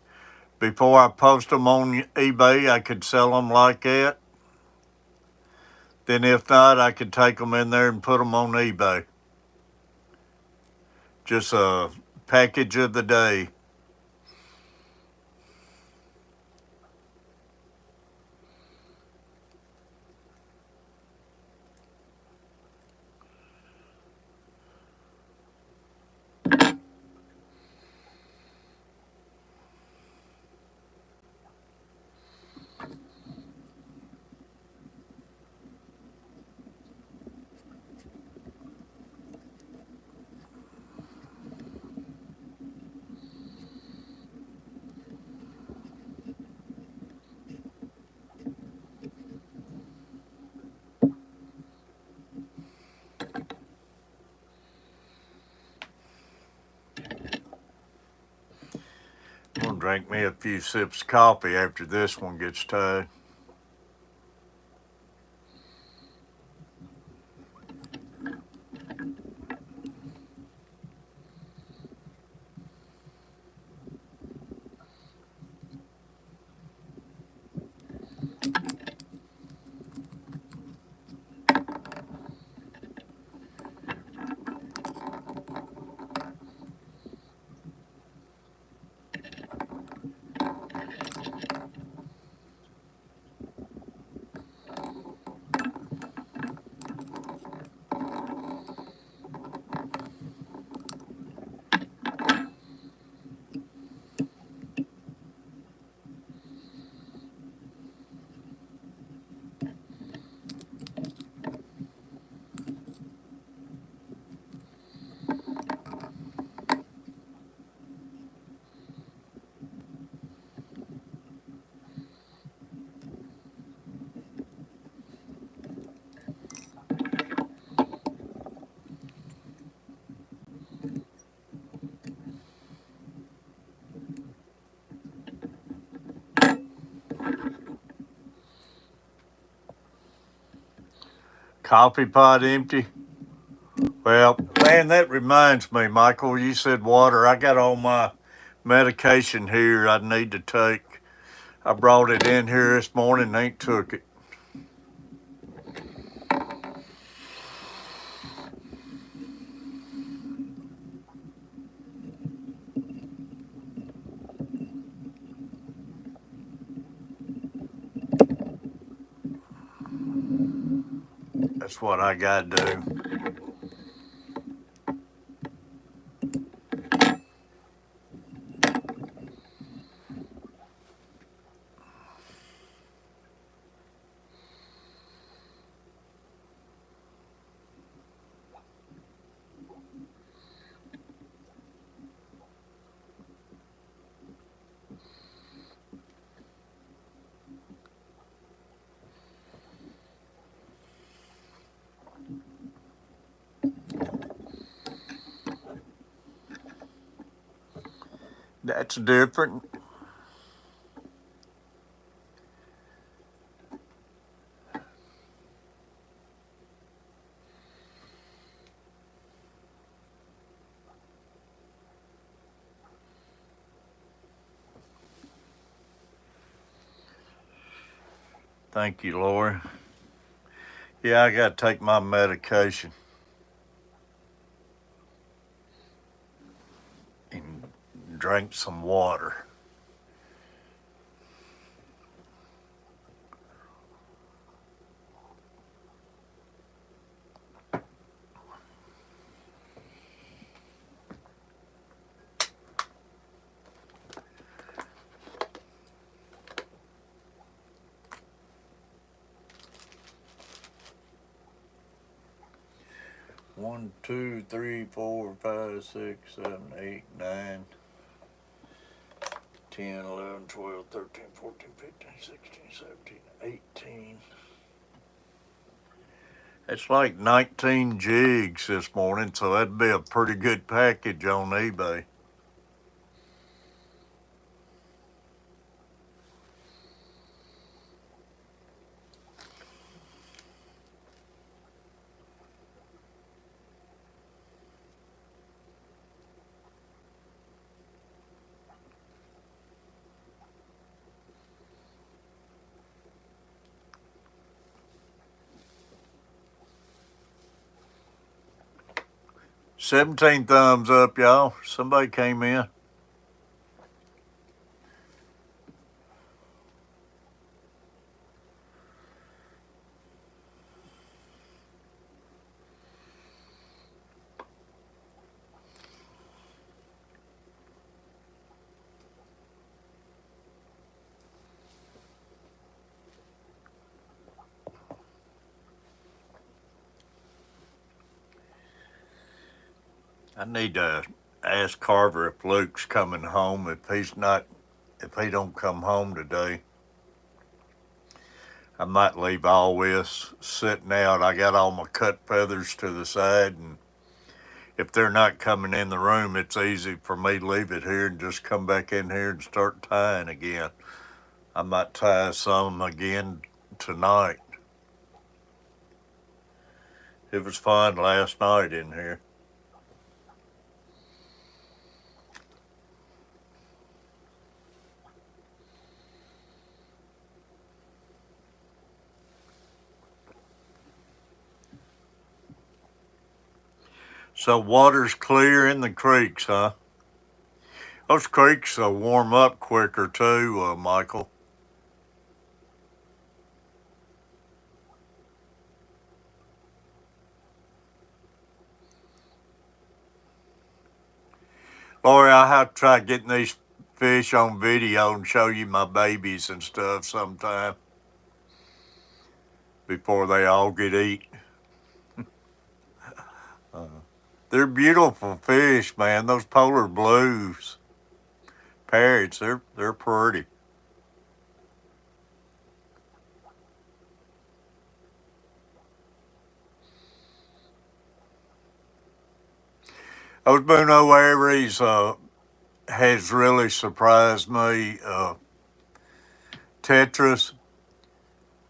Before I post them on eBay, I could sell them like that. Then if not, I could take them in there and put them on eBay. Just a package of the day. I'm gonna drink me a few sips of coffee after this one gets tied. Coffee pot empty? Well, man, that reminds me, Michael, you said water. I got all my medication here I need to take. I brought it in here this morning and ain't took it. That's what I gotta do. That's different. Thank you, Lori. Yeah, I gotta take my medication and drink some water. One, two, three, 4, 5, 6, 7, 8, 9, 10, 11, 12, 13, 14, 15, 16, 17, 18. It's like 19 jigs this morning, so that'd be a pretty good package on eBay. 17 thumbs up, y'all. Somebody came in. I need to ask Carver if Luke's coming home. If he don't come home today, I might leave all this sitting out. I got all my cut feathers to the side, and if they're not coming in the room, it's easy for me to leave it here and just come back in here and start tying again. I might tie some again tonight. It was fun last night in here. So water's clear in the creeks, huh? Those creeks will warm up quicker too, Michael. Lori, I'll have to try getting these fish on video and show you my babies and stuff sometime before they all get eat. They're beautiful fish, man. Those polar blues, parrots, they're pretty. Those Bruno Aries has really surprised me. Tetras,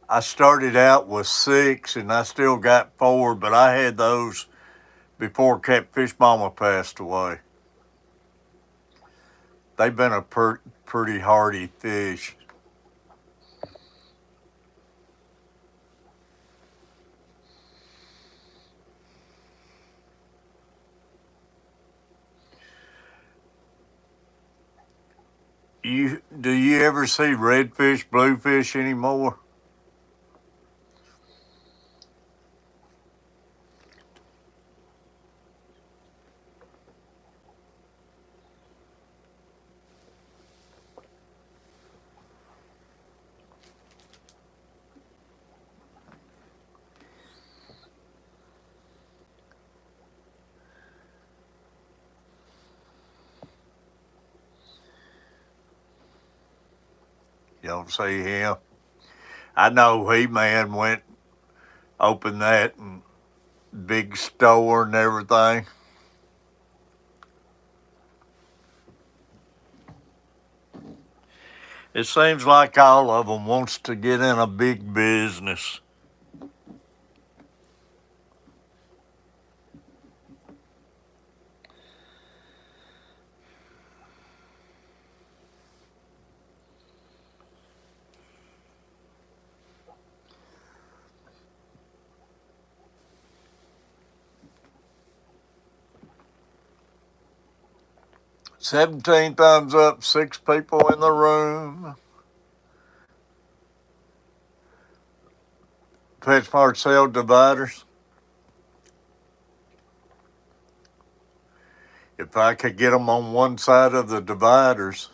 I started out with 6 and I still got 4, but I had those before Catfish Mama passed away. They've been a pretty hardy fish. Do you ever see redfish, bluefish anymore? You don't see him. I know He-Man went open that and big store and everything. It seems like all of them wants to get in a big business. "17 thumbs up, 6 people in the room." PetSmart sell dividers. If I could get them on one side of the dividers.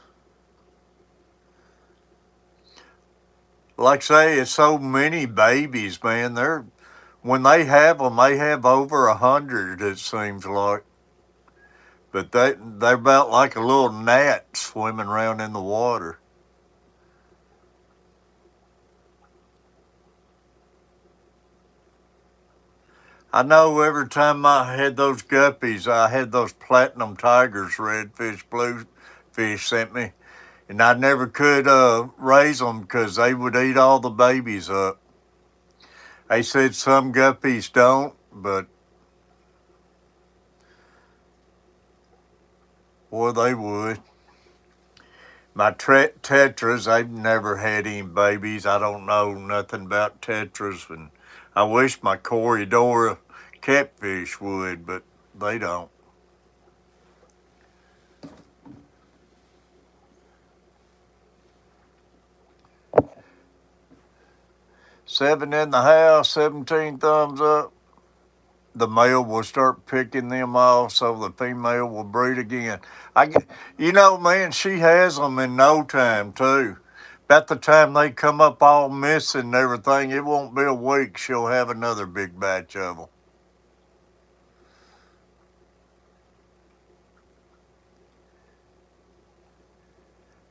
Like I say, it's so many babies, man. When they have them, they have over 100, it seems like. But they're about like a little gnat swimming around in the water. I know every time I had those guppies, I had those platinum tigers, redfish, bluefish sent me. And I never could raise them because they would eat all the babies up. They said some guppies don't, but boy, they would. My tetras, they've never had any babies. I don't know nothing about tetras, and I wish my Corridora catfish would, but They don't. Seven in the house, 17 thumbs up. The male will start picking them off so the female will breed again. You know, man, she has them in no time, too. About the time they come up all missing and everything, it won't be a week. She'll have another big batch of them.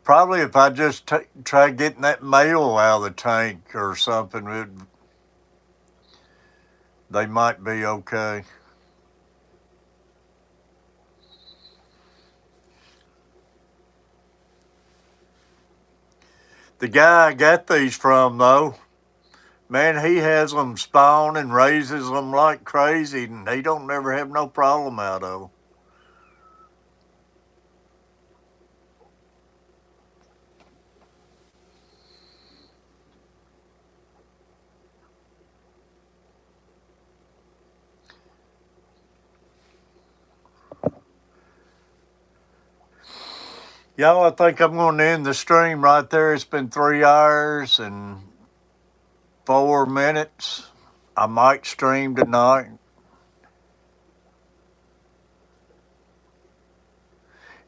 Probably if I just try getting that male out of the tank or something, they might be okay. The guy I got these from, though, man, he has them spawn and raises them like crazy, and he don't never have no problem out of them. Y'all, I think I'm going to end the stream right there. It's been 3 hours and 4 minutes. I might stream tonight.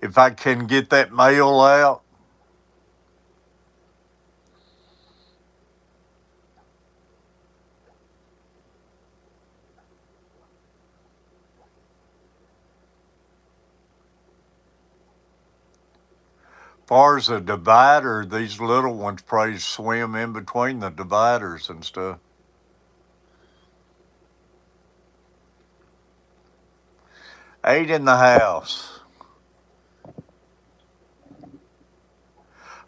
If I can get that mail out. Far as the divider, these little ones probably swim in between the dividers and stuff. 8 in the house.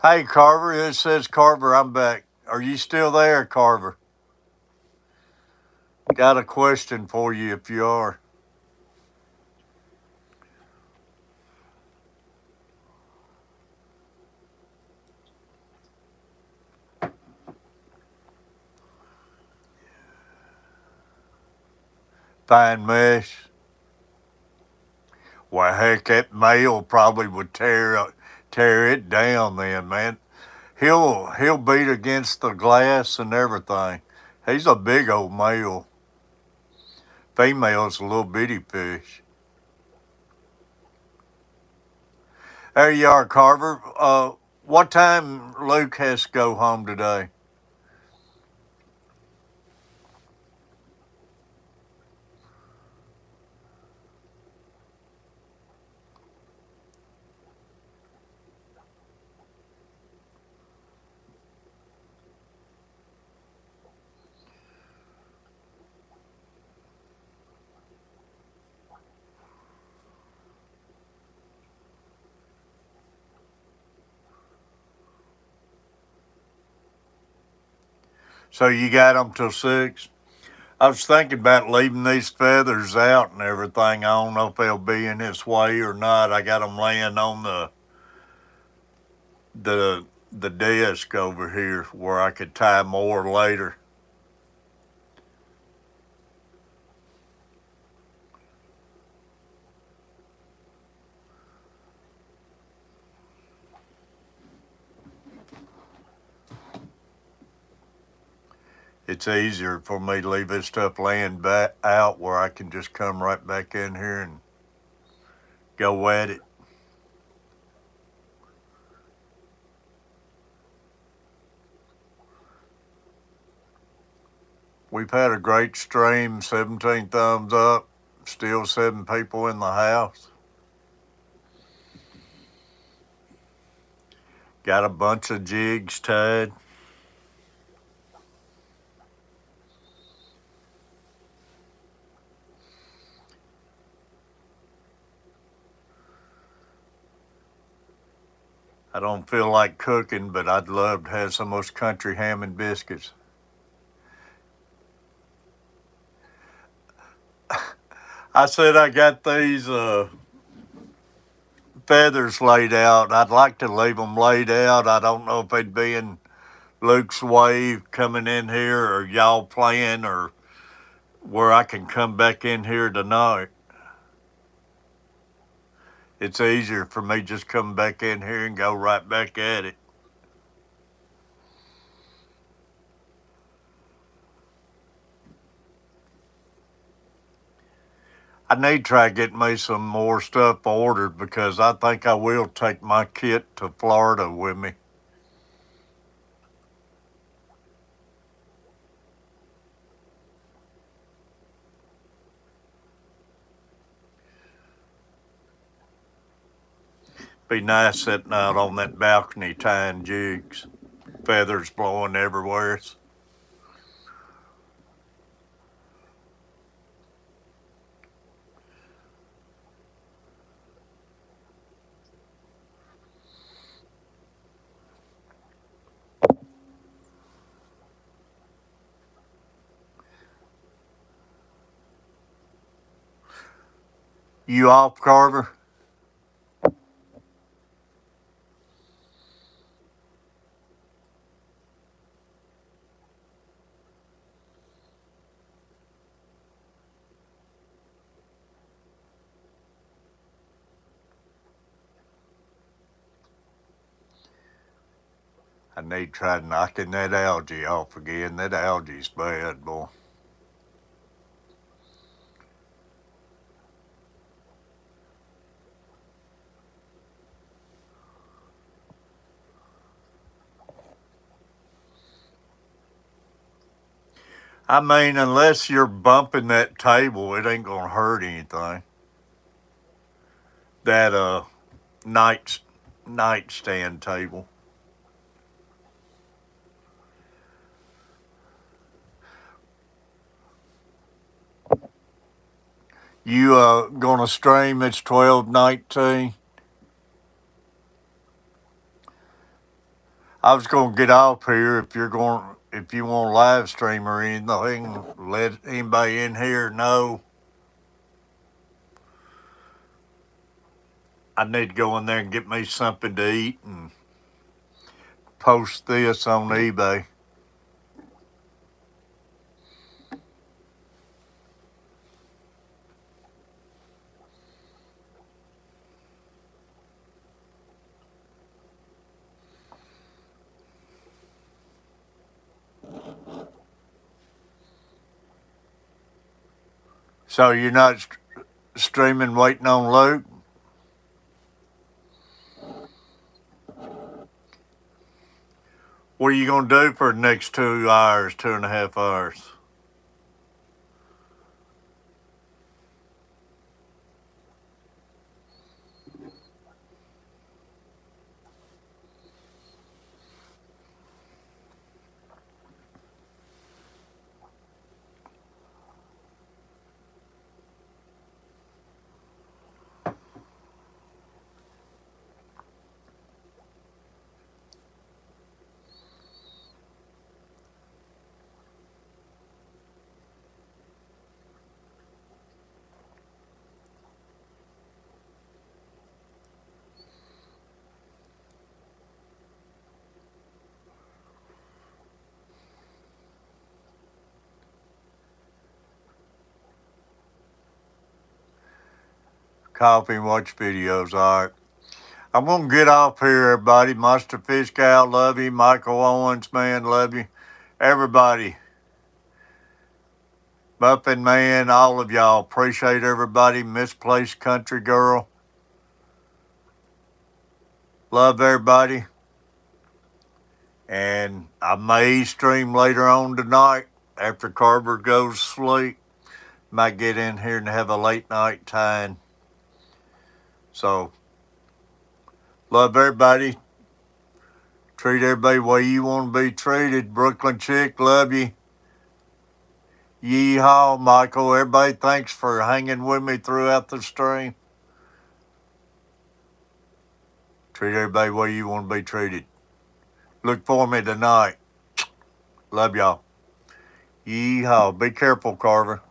Hey, Carver, it says Carver, I'm back. Are you still there, Carver? Got a question for you if you are. Fine mesh. Well, heck, that male probably would tear it down then, man. He'll beat against the glass and everything. He's a big old male. Female's a little bitty fish. There you are, Carver. What time Luke has to go home today? So you got them till 6? I was thinking about leaving these feathers out and everything. I don't know if they'll be in this way or not. I got them laying on the desk over here where I could tie more later. It's easier for me to leave this stuff laying back out where I can just come right back in here and go at it. We've had a great stream, 17 thumbs up, still 7 people in the house. Got a bunch of jigs tied. I don't feel like cooking, but I'd love to have some of those country ham and biscuits. I said I got these feathers laid out. I'd like to leave them laid out. I don't know if they'd be in Luke's wave coming in here or y'all playing or where I can come back in here tonight. It's easier for me just come back in here and go right back at it. I need to try getting me some more stuff ordered because I think I will take my kit to Florida with me. Be nice sitting out on that balcony tying jigs. Feathers blowing everywhere. You off, Carver? I need to try knocking that algae off again. That algae's bad, boy. I mean, unless you're bumping that table, it ain't gonna hurt anything. That nightstand table. You gonna stream? It's 12:19. I was gonna get off here if you want to live stream or anything. Let anybody in here know. I need to go in there and get me something to eat and post this on eBay. So you're not streaming waiting on Luke? What are you going to do for the next 2 hours, 2.5 hours? Coffee and watch videos, all right. I'm going to get off here, everybody. Monster Fish Cow, love you. Michael Owens, man, love you. Everybody. Muffin Man, all of y'all. Appreciate everybody. Misplaced Country Girl. Love everybody. And I may stream later on tonight after Carver goes to sleep. Might get in here and have a late night time. So, love everybody. Treat everybody the way you want to be treated. Brooklyn Chick, love you. Yeehaw, Michael. Everybody, thanks for hanging with me throughout the stream. Treat everybody the way you want to be treated. Look for me tonight. Love y'all. Yeehaw. Be careful, Carver.